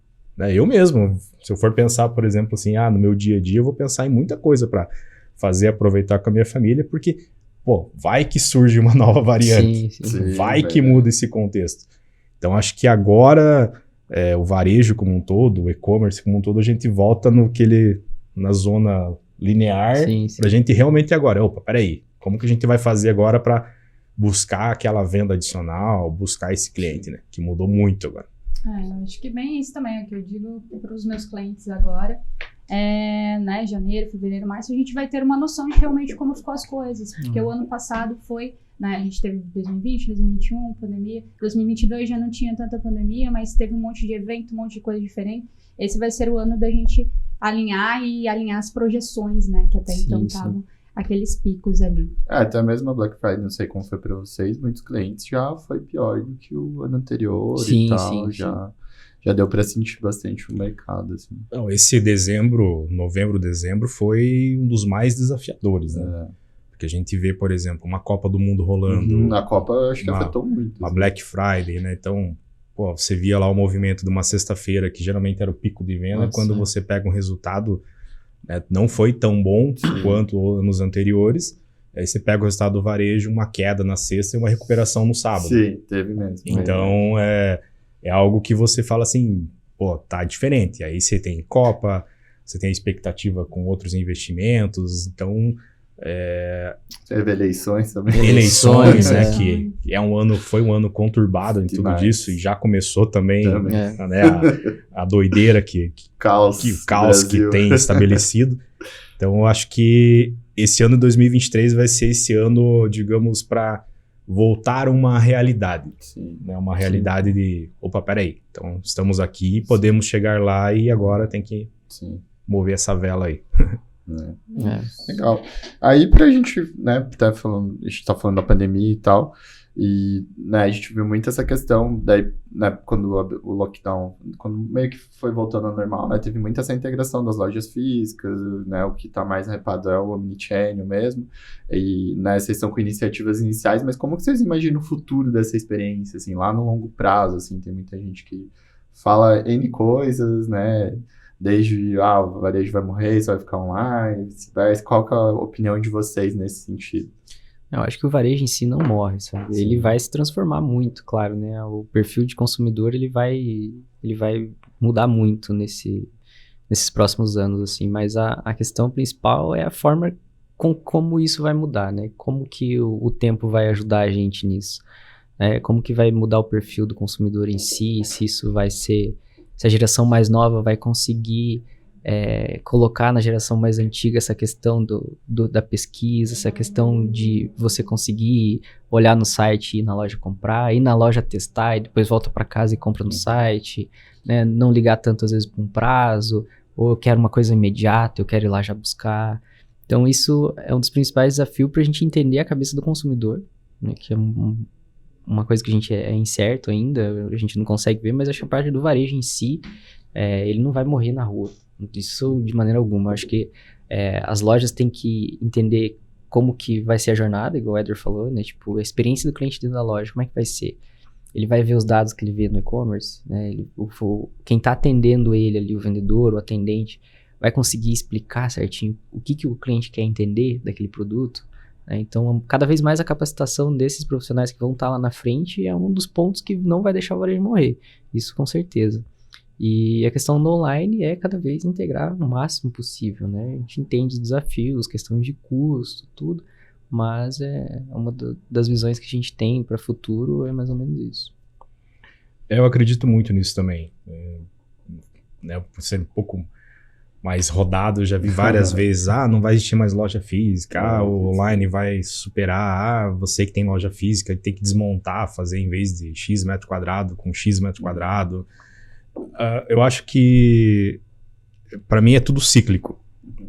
Eu mesmo, se eu for pensar, por exemplo, assim, no meu dia a dia, eu vou pensar em muita coisa para fazer, aproveitar com a minha família, porque, pô, vai que surge uma nova variante, vai que muda esse contexto. Então, acho que agora, o varejo como um todo, o e-commerce como um todo, a gente volta na zona linear, para a gente realmente agora, peraí, como que a gente vai fazer agora para buscar aquela venda adicional, buscar esse cliente, né, que mudou muito agora. Acho que bem isso também é o que eu digo para os meus clientes agora. Né, janeiro, fevereiro, março, a gente vai ter uma noção de realmente como ficou as coisas. Porque o ano passado foi, né, a gente teve 2020, 2021, pandemia. 2022 já não tinha tanta pandemia, mas teve um monte de evento, um monte de coisa diferente. Esse vai ser o ano da gente alinhar as projeções, né, que até então estavam aqueles picos ali. Até mesmo a Black Friday, não sei como foi para vocês, muitos clientes já foi pior do que o ano anterior e tal, já deu para sentir bastante o mercado, assim. Não, esse novembro, dezembro foi um dos mais desafiadores, né? Porque a gente vê, por exemplo, uma Copa do Mundo rolando. Na Copa, acho que afetou muito. Uma Black Friday, né? Então, pô, você via lá o movimento de uma sexta-feira, que geralmente era o pico de venda, quando você pega um resultado, né, não foi tão bom quanto nos anteriores. Aí você pega o resultado do varejo, uma queda na sexta e uma recuperação no sábado. Sim, teve mesmo. Então, é algo que você fala assim, pô, tá diferente. Aí você tem Copa, você tem a expectativa com outros investimentos, então... Teve eleições também. Eleições, né, que foi um ano conturbado em tudo disso, e já começou também. Né, a doideira o caos que tem estabelecido. Então, eu acho que esse ano de 2023 vai ser esse ano, digamos, para voltar a uma realidade. Né? Uma realidade de, peraí, então estamos aqui, podemos chegar lá e agora tem que mover essa vela aí. Legal. Aí pra gente, né, a gente tá falando da pandemia e tal, e, né, a gente viu muito essa questão, daí, né, quando o lockdown, quando meio que foi voltando ao normal, né, teve muito essa integração das lojas físicas, né, o que tá mais hypado é o omnichannel mesmo, e, né, vocês estão com iniciativas iniciais, mas como que vocês imaginam o futuro dessa experiência, assim, lá no longo prazo, assim, tem muita gente que fala N coisas, né, desde, o varejo vai morrer, isso vai ficar online, vice-versa. Qual que é a opinião de vocês nesse sentido? Eu acho que o varejo em si não morre, sabe? Ele vai se transformar muito, claro, né? O perfil de consumidor, ele vai mudar muito nesses próximos anos, assim. Mas a questão principal é a forma como isso vai mudar, né? Como que o tempo vai ajudar a gente nisso. Como que vai mudar o perfil do consumidor em si, se isso vai ser... Se a geração mais nova vai conseguir colocar na geração mais antiga essa questão da pesquisa, essa questão de você conseguir olhar no site e ir na loja comprar, ir na loja testar e depois volta para casa e compra no site, né? Não ligar tanto às vezes para um prazo, ou eu quero uma coisa imediata, eu quero ir lá já buscar. Então isso é um dos principais desafios para a gente entender a cabeça do consumidor, né? Que é uma coisa que a gente é incerto ainda, a gente não consegue ver, mas acho que a parte do varejo em si, ele não vai morrer na rua. Isso de maneira alguma. Eu acho que as lojas têm que entender como que vai ser a jornada, igual o Éder falou, né? Tipo, a experiência do cliente dentro da loja, como é que vai ser? Ele vai ver os dados que ele vê no e-commerce, né? Quem está atendendo ele ali, o vendedor, o atendente, vai conseguir explicar certinho o que o cliente quer entender daquele produto, né? Então, cada vez mais a capacitação desses profissionais que vão estar lá na frente é um dos pontos que não vai deixar o varejo morrer. Isso com certeza. E a questão do online é cada vez integrar o máximo possível, né? A gente entende os desafios, questões de custo, tudo, mas uma das visões que a gente tem para o futuro é mais ou menos isso. Eu acredito muito nisso também. Por ser um pouco mais rodado, eu já vi várias vezes, não vai existir mais loja física, o online vai superar, você que tem loja física tem que desmontar, fazer em vez de X metro quadrado com X metro quadrado. Eu acho que, para mim, é tudo cíclico,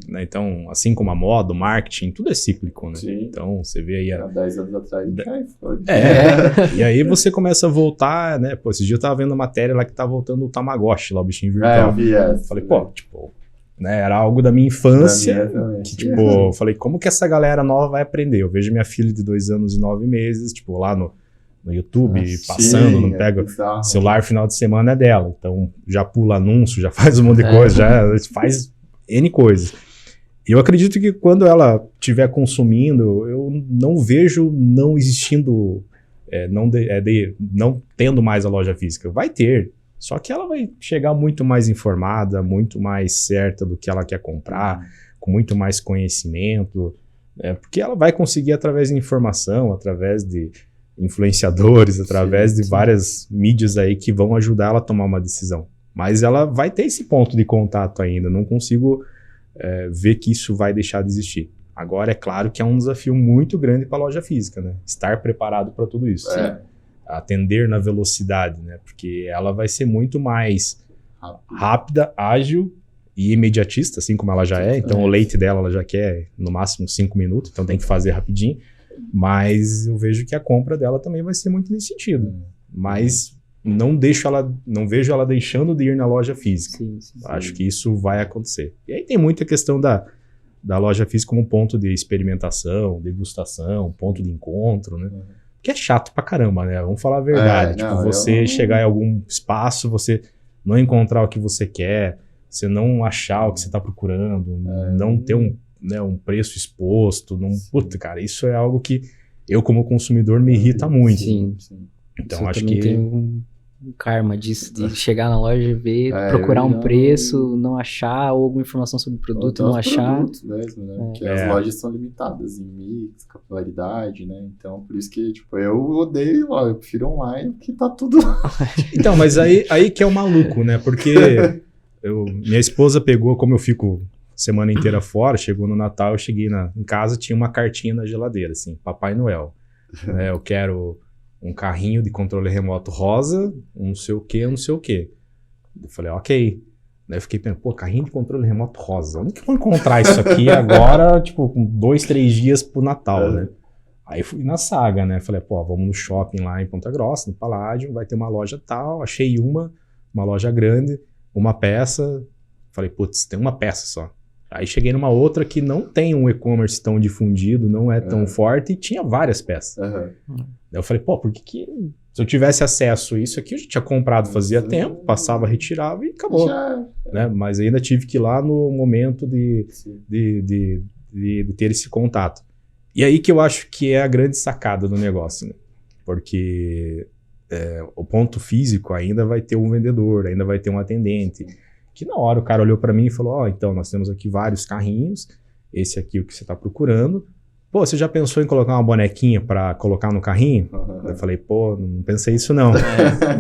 né? Então, assim como a moda, o marketing, tudo é cíclico, né? Sim. Então, você vê aí... Há 10 anos atrás, E aí você começa a voltar, né? Pô, esse dia eu tava vendo a matéria lá que tá voltando o Tamagotchi, lá o bichinho virtual. Eu vi essa. Falei, pô, tipo... Né, era algo da minha infância, que tipo, eu falei, como que essa galera nova vai aprender? Eu vejo minha filha de 2 anos e 9 meses, tipo, lá no YouTube, passando, não pega celular, final de semana é dela, então já pula anúncio, já faz um monte de coisa, já faz N coisas. E eu acredito que quando ela estiver consumindo, eu não vejo não existindo, não tendo mais a loja física. Vai ter, só que ela vai chegar muito mais informada, muito mais certa do que ela quer comprar, com muito mais conhecimento, porque ela vai conseguir através de informação, através de influenciadores, através de várias mídias aí que vão ajudar ela a tomar uma decisão. Mas ela vai ter esse ponto de contato ainda, não consigo ver que isso vai deixar de existir. Agora, é claro que é um desafio muito grande para a loja física, né? Estar preparado para tudo isso. Atender na velocidade, né? Porque ela vai ser muito mais rápida, ágil e imediatista, assim como ela já é. Então, o leite dela, ela já quer no máximo 5 minutos, então tem que fazer rapidinho. Mas eu vejo que a compra dela também vai ser muito nesse sentido. Mas não vejo ela deixando de ir na loja física. Sim. Acho que isso vai acontecer. E aí tem muita questão da loja física como ponto de experimentação, degustação, ponto de encontro, né? Que é chato pra caramba, né? Vamos falar a verdade. Você chegar em algum espaço, você não encontrar o que você quer, você não achar o que você tá procurando, não ter um preço exposto. Puta, cara, isso é algo que eu, como consumidor, me irrita muito. Sim. Então, isso acho que... tem um karma disso, de chegar na loja e ver, procurar um preço, não achar, ou alguma informação sobre o produto, não achar. Produtos mesmo, né? Porque as lojas são limitadas em mix, capilaridade, né? Então, por isso que, tipo, eu odeio, eu prefiro online, porque tá tudo lá. Então, mas aí que é o maluco, né? Porque minha esposa pegou, como eu fico semana inteira fora, chegou no Natal, eu cheguei em casa, tinha uma cartinha na geladeira, assim, Papai Noel. Eu quero um carrinho de controle remoto rosa, um não sei o quê. Eu falei, ok. Daí eu fiquei pensando, carrinho de controle remoto rosa, onde que eu vou encontrar isso aqui agora, tipo, com 2, 3 dias pro Natal, né? Aí fui na Saga, né? Falei, vamos no shopping lá em Ponta Grossa, no Paládio, vai ter uma loja tal, achei uma loja grande, uma peça, falei, putz, tem uma peça só. Aí cheguei numa outra que não tem um e-commerce tão difundido, não é tão forte, e tinha várias peças. Daí eu falei, por que se eu tivesse acesso a isso aqui, eu já tinha comprado fazia tempo, passava, retirava e acabou. Né? Mas ainda tive que ir lá no momento de ter esse contato. E aí que eu acho que é a grande sacada do negócio, né? Porque o ponto físico ainda vai ter um vendedor, ainda vai ter um atendente, que na hora o cara olhou para mim e falou, então nós temos aqui vários carrinhos, esse aqui é o que você está procurando. Pô, você já pensou em colocar uma bonequinha para colocar no carrinho? Eu falei, pô, não pensei isso não.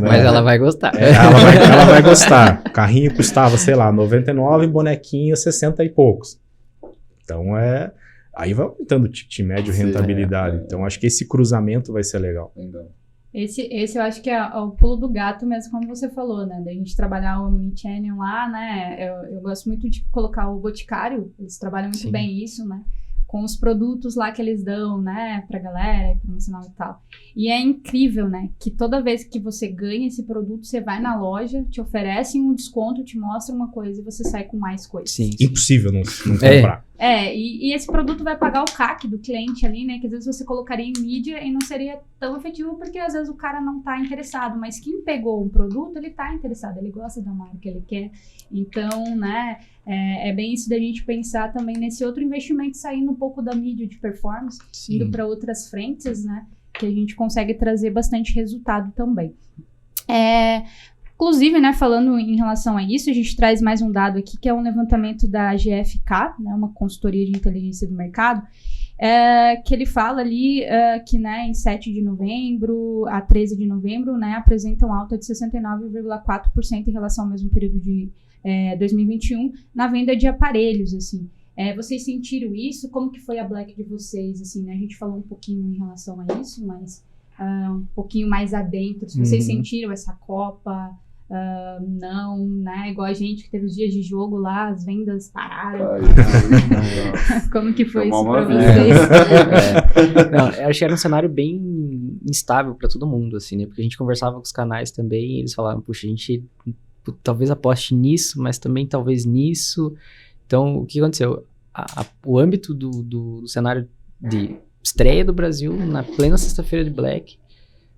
Mas ela vai gostar. Ela vai gostar. O carrinho custava, sei lá, 99, bonequinha 60 e poucos. Então aí vai aumentando o ticket médio, rentabilidade. Então acho que esse cruzamento vai ser legal. Esse eu acho que é o pulo do gato mesmo, como você falou, né? Da gente trabalhar o Omnichannel lá, né? Eu gosto muito de colocar o Boticário, eles trabalham muito bem isso, né? Com os produtos lá que eles dão, né, pra galera, promocional e tal. E é incrível, né, que toda vez que você ganha esse produto, você vai na loja, te oferecem um desconto, te mostram uma coisa e você sai com mais coisas. Sim. Impossível não comprar. E esse produto vai pagar o CAC do cliente ali, né, que às vezes você colocaria em mídia e não seria tão efetivo, porque às vezes o cara não tá interessado, mas quem pegou um produto, ele tá interessado, ele gosta da marca, ele quer. Então, né, é bem isso da gente pensar também nesse outro investimento, saindo um pouco da mídia de performance, indo para outras frentes, né, que a gente consegue trazer bastante resultado também. Inclusive, né, falando em relação a isso, a gente traz mais um dado aqui, que é um levantamento da GFK, né, uma consultoria de inteligência do mercado, que ele fala ali que, né, em 7 de novembro a 13 de novembro, né, apresentam alta de 69,4% em relação ao mesmo período de 2021 na venda de aparelhos, assim. Vocês sentiram isso? Como que foi a Black de vocês, assim, né? A gente falou um pouquinho em relação a isso, mas um pouquinho mais adentro. Se vocês sentiram essa Copa, não, né? Igual a gente que teve os dias de jogo lá, as vendas pararam. Como que foi isso pra vocês? Não, eu acho que era um cenário bem instável pra todo mundo, assim, né? Porque a gente conversava com os canais também e eles falavam, puxa, a gente talvez aposte nisso, mas também talvez nisso. Então, o que aconteceu? O âmbito do cenário de estreia do Brasil na plena sexta-feira de Black,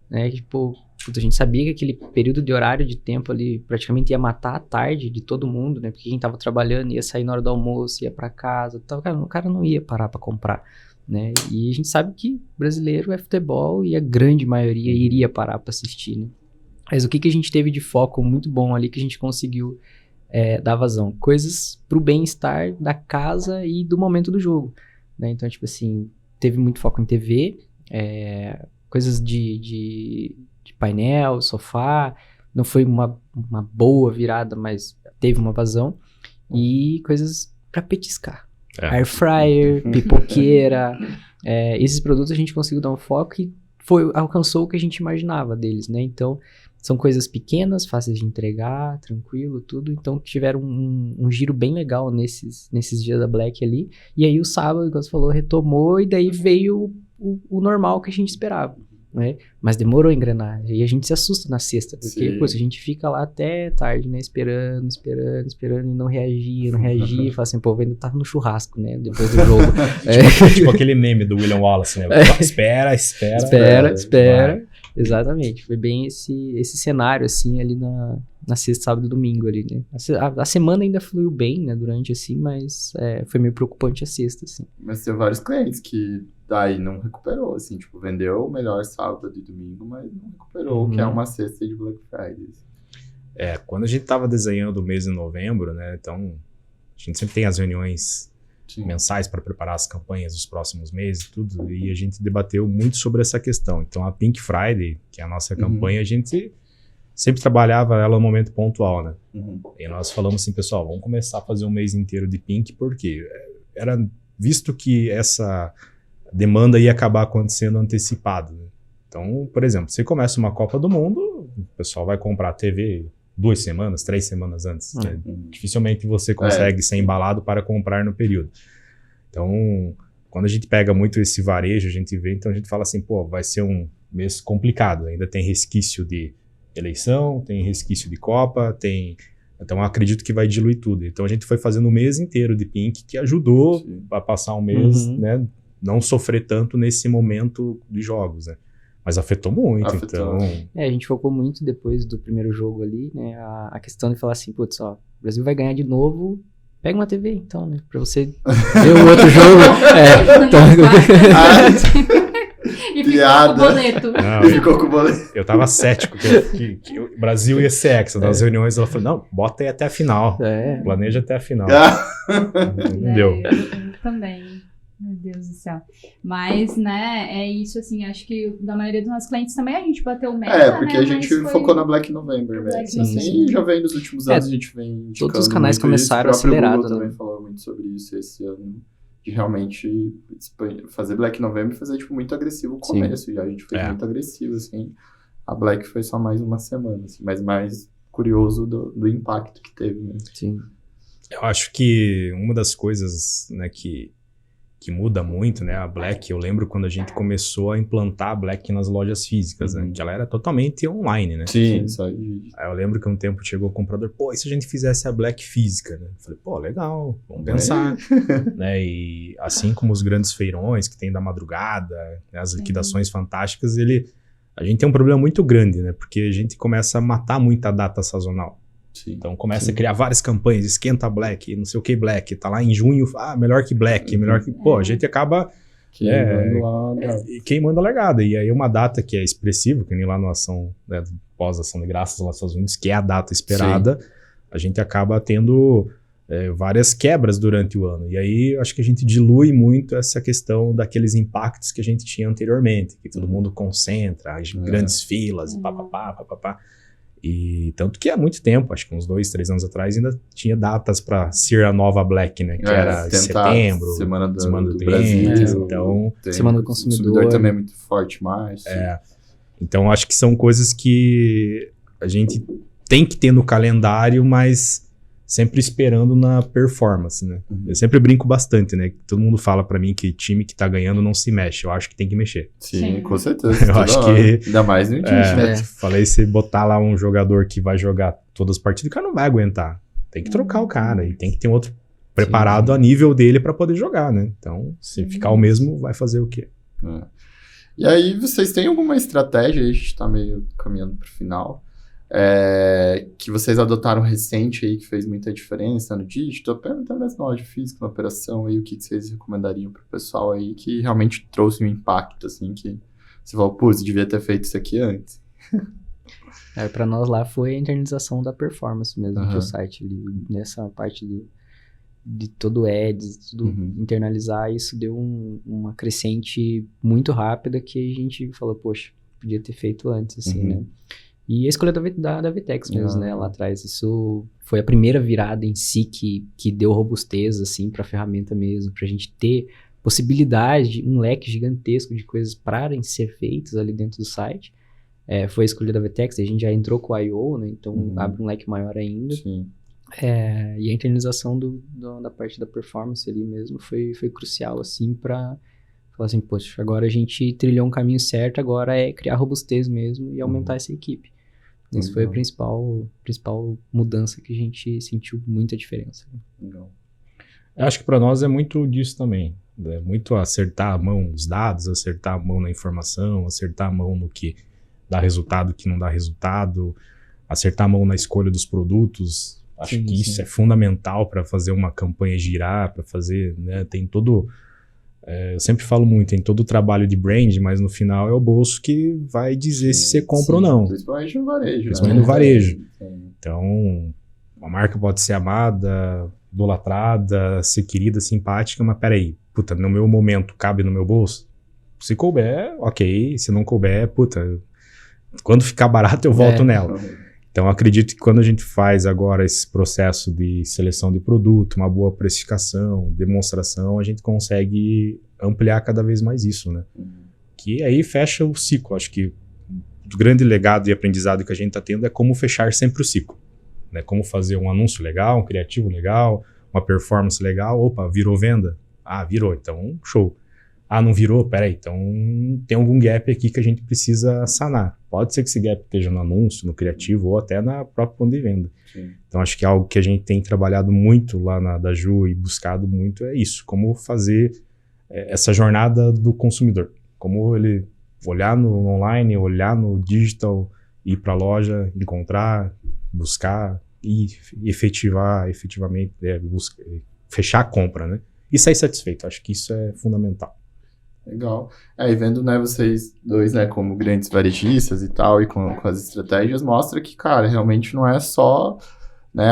né? Tipo, a gente sabia que aquele período de horário de tempo ali praticamente ia matar a tarde de todo mundo, né? Porque quem tava trabalhando ia sair na hora do almoço, ia para casa, tal. O cara não ia parar para comprar, né? E a gente sabe que brasileiro é futebol e a grande maioria iria parar para assistir, né? Mas o que a gente teve de foco muito bom ali que a gente conseguiu dar vazão? Coisas pro bem-estar da casa e do momento do jogo, né? Então, tipo assim, teve muito foco em TV, coisas de painel, sofá, não foi uma boa virada, mas teve uma vazão, e coisas para petiscar. Air fryer, pipoqueira, esses produtos a gente conseguiu dar um foco e alcançou o que a gente imaginava deles, né? Então, são coisas pequenas, fáceis de entregar, tranquilo, tudo. Então, tiveram um giro bem legal nesses dias da Black ali. E aí, o sábado, como você falou, retomou e daí veio o normal que a gente esperava, né? Mas demorou a engrenar. E a gente se assusta na sexta, porque, pô, se a gente fica lá até tarde, né? Esperando e não reagia. E fala assim, pô, eu ainda tava no churrasco, né? Depois do jogo. Tipo aquele meme do William Wallace, né? Espera. Exatamente, foi bem esse cenário, assim, ali na sexta, sábado e domingo ali, né? A semana ainda fluiu bem, né, durante, assim, mas foi meio preocupante a sexta, assim. Mas tem vários clientes que daí não recuperou, assim, tipo, vendeu o melhor sábado e domingo, mas não recuperou, que é uma sexta de Black Friday. Quando a gente tava desenhando o mês de novembro, né, então a gente sempre tem as reuniões mensais para preparar as campanhas dos próximos meses e tudo, e a gente debateu muito sobre essa questão. Então a Pink Friday, que é a nossa campanha, a gente sempre trabalhava ela no momento pontual, né? E nós falamos assim, pessoal, vamos começar a fazer um mês inteiro de Pink, porque era visto que essa demanda ia acabar acontecendo antecipado, né? Então, por exemplo, você começa uma Copa do Mundo, o pessoal vai comprar a TV 2 semanas, 3 semanas antes. Né? Dificilmente você consegue ser embalado para comprar no período. Então, quando a gente pega muito esse varejo, a gente vê, então a gente fala assim, pô, vai ser um mês complicado. Ainda tem resquício de eleição, tem resquício de Copa, então eu acredito que vai diluir tudo. Então a gente foi fazendo o mês inteiro de Pink, que ajudou a passar um mês, né, não sofrer tanto nesse momento de jogos, né? Mas afetou muito, então... A gente focou muito depois do primeiro jogo ali, né? A questão de falar assim, putz, ó, o Brasil vai ganhar de novo, Pega uma TV, então, né? Pra você ver o outro jogo. E ficou com o boleto. Não, Ficou com o boleto. eu tava cético que o Brasil ia ser hexa. Nas reuniões ela falou, não, bota aí até a final. Planeja até a final. Não deu. Eu também. Meu Deus do céu. Mas, né, é isso, assim, acho que da maioria dos nossos clientes também a gente bateu meta, porque né, a gente focou na Black November mesmo. Assim, já vem nos últimos anos, a gente vem indicando todos os canais começaram isso. O próprio acelerado, Google né? também falou muito sobre isso esse ano. De realmente fazer Black November e fazer, tipo, muito agressivo o começo. Já a gente fez muito agressivo, assim. A Black foi só mais uma semana, assim, mas mais curioso do impacto que teve, né? Sim. Eu acho que uma das coisas, né, que muda muito, né, a Black, eu lembro quando a gente começou a implantar a Black nas lojas físicas, né, que ela era totalmente online, né? Sim, só aí eu lembro que um tempo chegou o comprador, pô, e se a gente fizesse a Black física, né? Eu falei, pô, legal, vamos pensar, né, e assim como os grandes feirões que tem da madrugada, né, as liquidações fantásticas, a gente tem um problema muito grande, né, porque a gente começa a matar muita data sazonal. Sim. Então começa a criar várias campanhas, esquenta Black, não sei o que Black, tá lá em junho, melhor que Black, melhor que... Pô, a gente acaba queimando a largada. E aí uma data que é expressiva, que nem lá no ação, né, pós-ação de graças lá nos Estados Unidos, que é a data esperada, a gente acaba tendo várias quebras durante o ano. E aí acho que a gente dilui muito essa questão daqueles impactos que a gente tinha anteriormente, que todo mundo concentra, as grandes filas, papapá. E tanto que há muito tempo, acho que uns 2, 3 anos atrás, ainda tinha datas para ser a nova Black, né? Que era setembro, Semana do Brasil. Então, Semana do Consumidor. O consumidor também é muito forte mais. Então, acho que são coisas que a gente tem que ter no calendário, mas sempre esperando na performance, né? Eu sempre brinco bastante, né? Todo mundo fala pra mim que time que tá ganhando não se mexe. Eu acho que tem que mexer. Sim, com certeza. Eu acho que... Ainda mais no time, Falei, se botar lá um jogador que vai jogar todas as partidas, o cara não vai aguentar. Tem que trocar o cara e tem que ter um outro preparado a nível dele pra poder jogar, né? Então, se ficar o mesmo, vai fazer o quê? E aí, vocês têm alguma estratégia, a gente tá meio caminhando pro final, que vocês adotaram recente aí, que fez muita diferença no digital, até mesmo na loja física, na operação aí, o que vocês recomendariam pro pessoal aí, que realmente trouxe um impacto, assim, que você falou, putz, devia ter feito isso aqui antes. Para nós lá foi a internalização da performance mesmo do site ali, nessa parte de todo o ads, tudo internalizar, isso deu uma crescente muito rápida que a gente falou, poxa, podia ter feito antes, assim, né? E a escolha da Vtex mesmo, né, lá atrás, isso foi a primeira virada em si que deu robustez, assim, pra ferramenta mesmo, pra gente ter possibilidade, um leque gigantesco de coisas para ser feitas ali dentro do site. Foi a escolha da Vtex, a gente já entrou com o I.O., né, então abre um leque maior ainda. Sim. E a internalização da parte da performance ali mesmo foi crucial, assim, pra falar assim, poxa, agora a gente trilhou um caminho certo, agora é criar robustez mesmo e aumentar essa equipe. Isso foi a principal mudança que a gente sentiu muita diferença. Legal. Eu acho que para nós é muito disso também. É muito acertar a mão nos dados, acertar a mão na informação, acertar a mão no que dá resultado, que não dá resultado, acertar a mão na escolha dos produtos. Acho que isso é fundamental para fazer uma campanha girar, para fazer, né, tem todo... eu sempre falo muito, tem todo o trabalho de brand, mas no final é o bolso que vai dizer se você compra ou não. Principalmente no varejo. Principalmente no varejo. Então, a marca pode ser amada, idolatrada, ser querida, simpática, mas peraí, puta, no meu momento cabe no meu bolso? Se couber, ok. Se não couber, puta, quando ficar barato eu volto nela. Então, acredito que quando a gente faz agora esse processo de seleção de produto, uma boa precificação, demonstração, a gente consegue ampliar cada vez mais isso, né? Que aí fecha o ciclo. Acho que o grande legado e aprendizado que a gente está tendo é como fechar sempre o ciclo, né? Como fazer um anúncio legal, um criativo legal, uma performance legal. Opa, virou venda? Ah, virou, então show. Ah, não virou? Peraí, então tem algum gap aqui que a gente precisa sanar. Pode ser que esse gap esteja no anúncio, no criativo ou até na própria ponto de venda. Então acho que é algo que a gente tem trabalhado muito lá na Daju e buscado muito é isso, como fazer essa jornada do consumidor. Como ele olhar no online, olhar no digital, ir para a loja, encontrar, buscar, e efetivamente, fechar a compra, né? E sair satisfeito. Acho que isso é fundamental. Legal. E vendo, né, vocês dois, né, como grandes varejistas e tal, e com as estratégias, mostra que, cara, realmente não é só, né,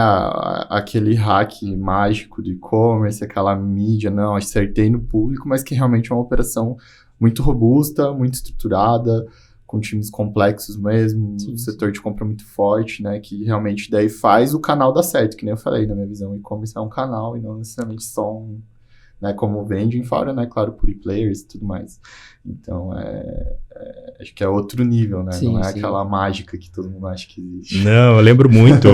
aquele hack mágico do e-commerce, aquela mídia, não, acertei no público, mas que realmente é uma operação muito robusta, muito estruturada, com times complexos mesmo, um setor de compra muito forte, né, que realmente daí faz o canal dar certo, que nem eu falei, na minha visão, o e-commerce é um canal e não necessariamente só um, né, como vendem fora, né, claro, por e-players e tudo mais. Então, acho que é outro nível, né, não é aquela mágica que todo mundo acha que existe. Não, eu lembro muito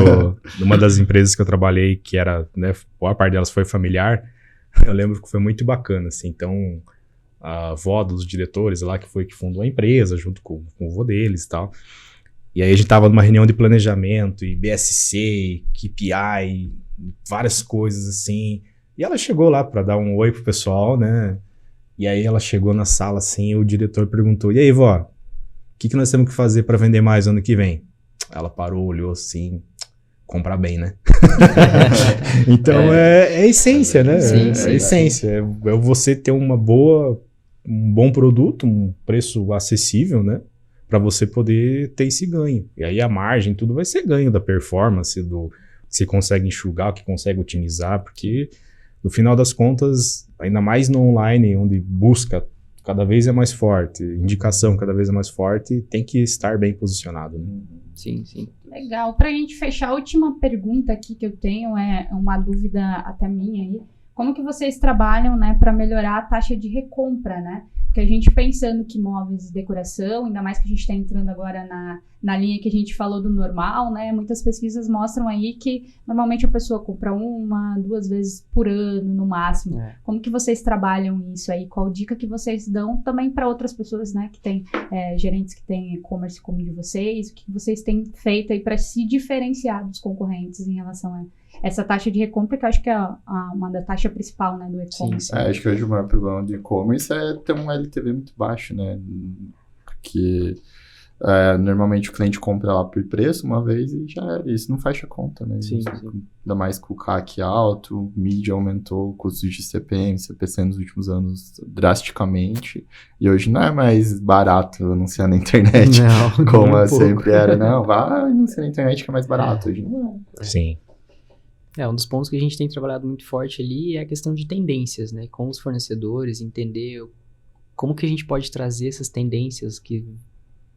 de uma das empresas que eu trabalhei, que era, né, boa parte delas foi familiar, eu lembro que foi muito bacana, assim, então, a avó dos diretores lá, que foi que fundou a empresa, junto com o vô deles e tal, e aí a gente tava numa reunião de planejamento, e BSC, KPI, várias coisas assim. E ela chegou lá para dar um oi pro pessoal, né? E aí ela chegou na sala assim, e o diretor perguntou: "E aí, vó, o que nós temos que fazer para vender mais ano que vem?" Ela parou, olhou assim: "Comprar bem, né?" Então é a essência, né? Sim, a essência. É você ter um bom produto, um preço acessível, né? Para você poder ter esse ganho. E aí a margem, tudo vai ser ganho da performance, do que você consegue enxugar, o que consegue otimizar, porque no final das contas, ainda mais no online, onde busca cada vez é mais forte, indicação cada vez é mais forte, tem que estar bem posicionado, né? Sim, sim. Legal. Pra gente fechar, a última pergunta aqui que eu tenho é uma dúvida até minha aí. Como que vocês trabalham, né, para melhorar a taxa de recompra, né? Porque a gente pensando que móveis e decoração, ainda mais que a gente está entrando agora na linha que a gente falou do normal, né? Muitas pesquisas mostram aí que normalmente a pessoa compra 1, 2 vezes por ano, no máximo. Como que vocês trabalham isso aí? Qual dica que vocês dão também para outras pessoas, né? Que tem gerentes que têm e-commerce como o de vocês? O que vocês têm feito aí para se diferenciar dos concorrentes em relação a essa taxa de recompra, que eu acho que é uma da taxa principal, né, do e-commerce. Acho que hoje o maior problema do e-commerce é ter um LTV muito baixo, né? Porque normalmente o cliente compra lá por preço uma vez e já era. Isso não fecha a conta, né? Sim. Ainda mais com o CAC alto, mídia aumentou, custos de CPM, CPC nos últimos anos drasticamente. E hoje não é mais barato anunciar na internet, não, como sempre era. Não, vai anunciar na internet que é mais barato. Hoje não é. Sim. Um dos pontos que a gente tem trabalhado muito forte ali é a questão de tendências, né? Com os fornecedores, entender como que a gente pode trazer essas tendências que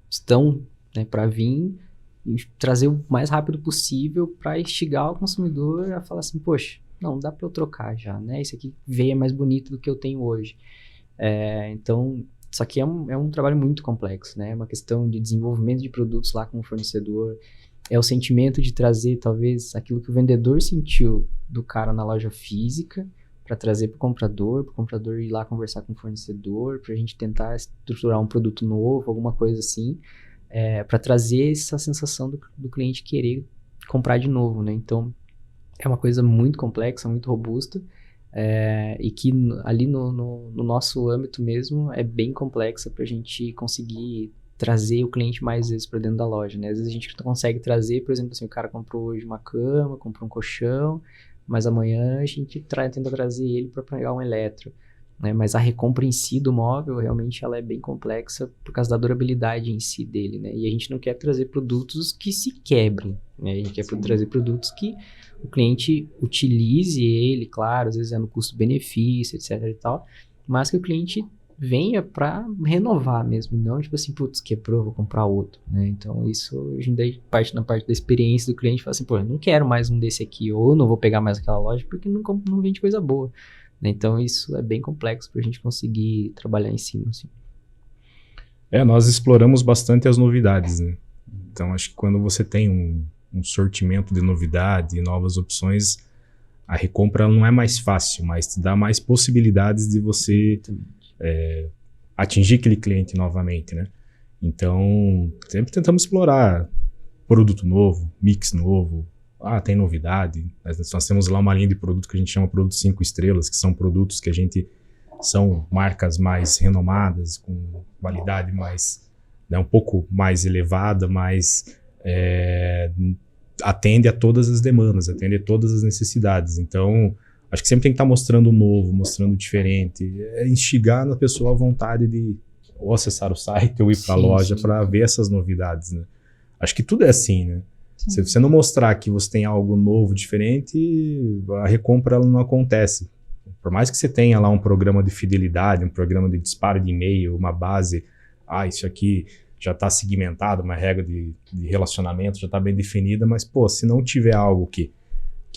estão, né, para vir e trazer o mais rápido possível para instigar o consumidor a falar assim, poxa, não dá para eu trocar já, né? Esse aqui veio mais bonito do que eu tenho hoje. Então, isso aqui é um trabalho muito complexo, né? É uma questão de desenvolvimento de produtos lá com o fornecedor. É o sentimento de trazer, talvez, aquilo que o vendedor sentiu do cara na loja física para trazer para o comprador ir lá conversar com o fornecedor, para a gente tentar estruturar um produto novo, alguma coisa assim, para trazer essa sensação do cliente querer comprar de novo, né? Então, é uma coisa muito complexa, muito robusta, e que ali no nosso âmbito mesmo é bem complexa para a gente conseguir trazer o cliente mais vezes para dentro da loja, né? Às vezes a gente consegue trazer, por exemplo, assim, o cara comprou hoje uma cama, comprou um colchão, mas amanhã a gente tenta trazer ele para pegar um eletro, né? Mas a recompra em si do móvel, realmente, ela é bem complexa por causa da durabilidade em si dele, né? E a gente não quer trazer produtos que se quebrem, né? A gente quer trazer produtos que o cliente utilize ele, claro, às vezes é no custo-benefício, etc e tal, mas que o cliente venha para renovar mesmo, não tipo assim, putz, quebrou, vou comprar outro, né? Então isso a gente parte na parte da experiência do cliente, fala assim, pô, eu não quero mais um desse aqui, ou não vou pegar mais aquela loja porque não vende coisa boa, né? Então isso é bem complexo pra gente conseguir trabalhar em cima, assim. Nós exploramos bastante as novidades, né? Então acho que quando você tem um sortimento de novidade e novas opções, a recompra não é mais fácil, mas te dá mais possibilidades de você atingir aquele cliente novamente, né? Então, sempre tentamos explorar produto novo, mix novo. Tem novidade. Nós temos lá uma linha de produto que a gente chama produto 5 estrelas, que são produtos que são marcas mais renomadas, com qualidade mais, né, um pouco mais elevada, mas atende a todas as demandas, atende a todas as necessidades. Então, acho que sempre tem que estar mostrando o novo, mostrando o diferente, instigar na pessoa a vontade de ou acessar o site ou ir para a loja para ver essas novidades, né? Acho que tudo é assim, né? Se você não mostrar que você tem algo novo, diferente, a recompra ela não acontece. Por mais que você tenha lá um programa de fidelidade, um programa de disparo de e-mail, uma base, isso aqui já está segmentado, uma regra de relacionamento já está bem definida, mas, pô, se não tiver algo que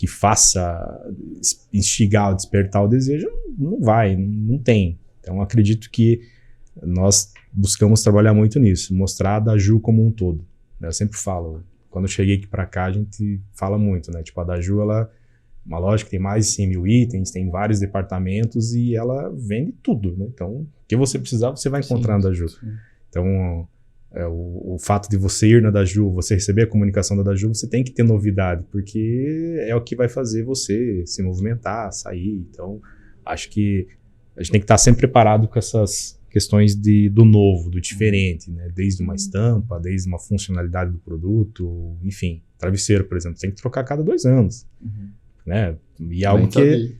faça instigar, despertar o desejo, não vai, não tem. Então, acredito que nós buscamos trabalhar muito nisso, mostrar a Daju como um todo. Eu sempre falo, quando eu cheguei aqui para cá, a gente fala muito, né? Tipo, a Daju, ela é uma loja que tem mais de 100 mil itens, tem vários departamentos e ela vende tudo, né? Então, o que você precisar, você vai encontrar na Daju. Sim. Então, o fato de você ir na Daju, você receber a comunicação da Daju, você tem que ter novidade, porque é o que vai fazer você se movimentar, sair. Então, acho que a gente tem que estar sempre preparado com essas questões do novo, do diferente, né? Desde uma estampa, desde uma funcionalidade do produto, enfim. Travesseiro, por exemplo, tem que trocar a cada 2 anos. Né? E é algo que...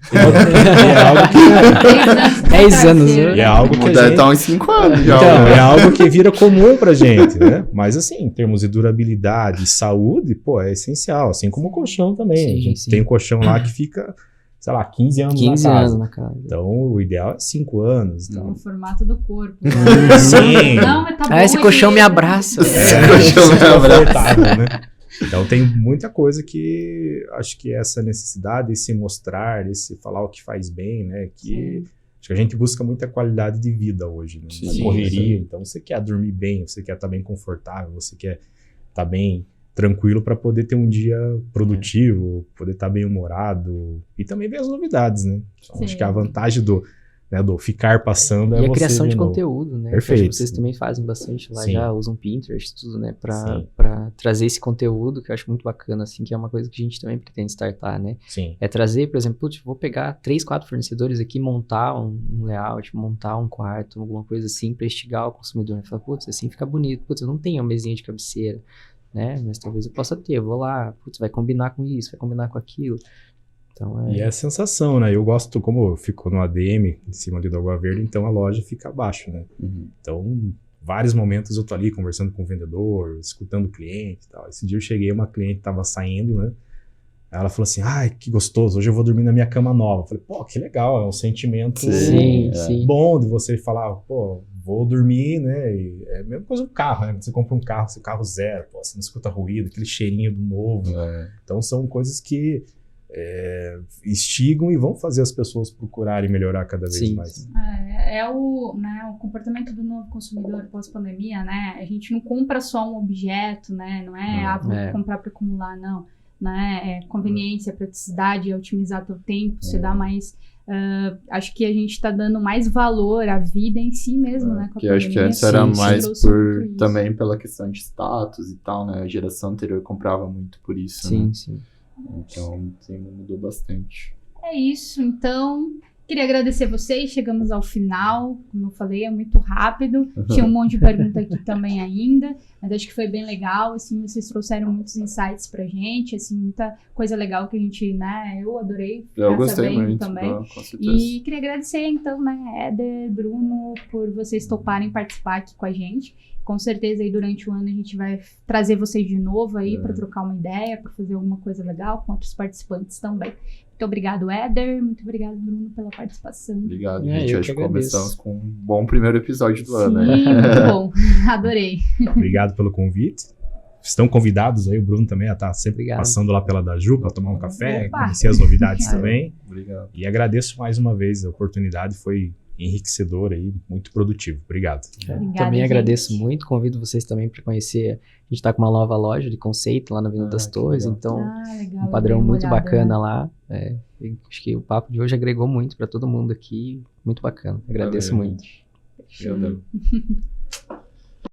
10 anos, né? E é algo que deve estar uns 5 anos já. Então, é algo que vira comum pra gente, né? Mas assim, em termos de durabilidade e saúde, pô, é essencial. Assim como o colchão também. A gente tem um colchão lá que fica, sei lá, 15 anos na casa. Então, o ideal é 5 anos. Então. No formato do corpo. Sim. Não, mas tá bom, esse colchão me abraça. Esse colchão me abraça. Né? Então tem muita coisa que acho que essa necessidade, esse mostrar, esse falar o que faz bem, né? Que acho que a gente busca muita qualidade de vida hoje, né? Na correria. Então você quer dormir bem, você quer estar bem confortável, você quer estar bem tranquilo para poder ter um dia produtivo, poder estar bem humorado e também ver as novidades, né? Então, acho que a vantagem do ficar passando é você... E a criação de conteúdo, né? Perfeito. Vocês também fazem bastante lá, já usam Pinterest, tudo, né? Pra trazer esse conteúdo, que eu acho muito bacana, assim, que é uma coisa que a gente também pretende startar, né? Sim. É trazer, por exemplo, vou pegar 3, 4 fornecedores aqui, montar um layout, montar um quarto, alguma coisa assim, pra instigar o consumidor. Falar, putz, assim fica bonito. Putz, eu não tenho uma mesinha de cabeceira, né? Mas talvez eu possa ter. Eu vou lá, putz, vai combinar com isso, vai combinar com aquilo. Então, E é a sensação, né? Eu gosto, como eu fico no ADM, em cima ali do Água Verde, então a loja fica abaixo, né? Então, vários momentos eu tô ali conversando com o vendedor, escutando o cliente e tal. Esse dia eu cheguei, uma cliente tava saindo, né? Aí ela falou assim, ai, que gostoso, hoje eu vou dormir na minha cama nova. Eu falei, pô, que legal, é um sentimento bom de você falar, pô, vou dormir, né? E é a mesma coisa do carro, né? Você compra um carro, seu carro zero, pô, você não escuta ruído, aquele cheirinho do novo. Então, são coisas que instigam e vão fazer as pessoas procurarem melhorar cada vez mais. O comportamento do novo consumidor pós-pandemia, né? A gente não compra só um objeto, né? Não é, vou comprar para acumular, não. Né? É conveniência, praticidade, otimizar teu tempo, você dá mais... acho que a gente está dando mais valor à vida em si mesmo, né? Com a que acho que antes era mais também pela questão de status e tal, né? A geração anterior comprava muito por isso, né? Sim. Então, sim, mudou bastante. É isso, então... Queria agradecer vocês, chegamos ao final, como eu falei, é muito rápido, tinha um monte de pergunta aqui também ainda, mas acho que foi bem legal, assim, vocês trouxeram muitos insights pra gente, assim, muita coisa legal que a gente, né, eu adorei. Eu gostei muito também. Com certeza. E queria agradecer, então, né, Éder, Bruno, por vocês toparem participar aqui com a gente. Com certeza aí durante o ano a gente vai trazer vocês de novo aí para trocar uma ideia, para fazer alguma coisa legal com outros participantes também. Muito obrigado, Éder. Muito obrigado, Bruno, pela participação. Obrigado, gente. Acho que começamos com um bom primeiro episódio do ano, né? Muito bom. Adorei. Obrigado pelo convite. Estão convidados aí, o Bruno também está sempre passando lá pela Daju para tomar um café, conhecer as novidades também. Obrigado. E agradeço mais uma vez a oportunidade, foi enriquecedor aí, muito produtivo. Obrigado. Obrigada, também gente. Agradeço muito, convido vocês também para conhecer, a gente está com uma nova loja de conceito lá na Avenida das Torres, então legal, um padrão muito bacana lá. Acho que o papo de hoje agregou muito para todo mundo aqui, muito bacana. Agradeço muito. Obrigado.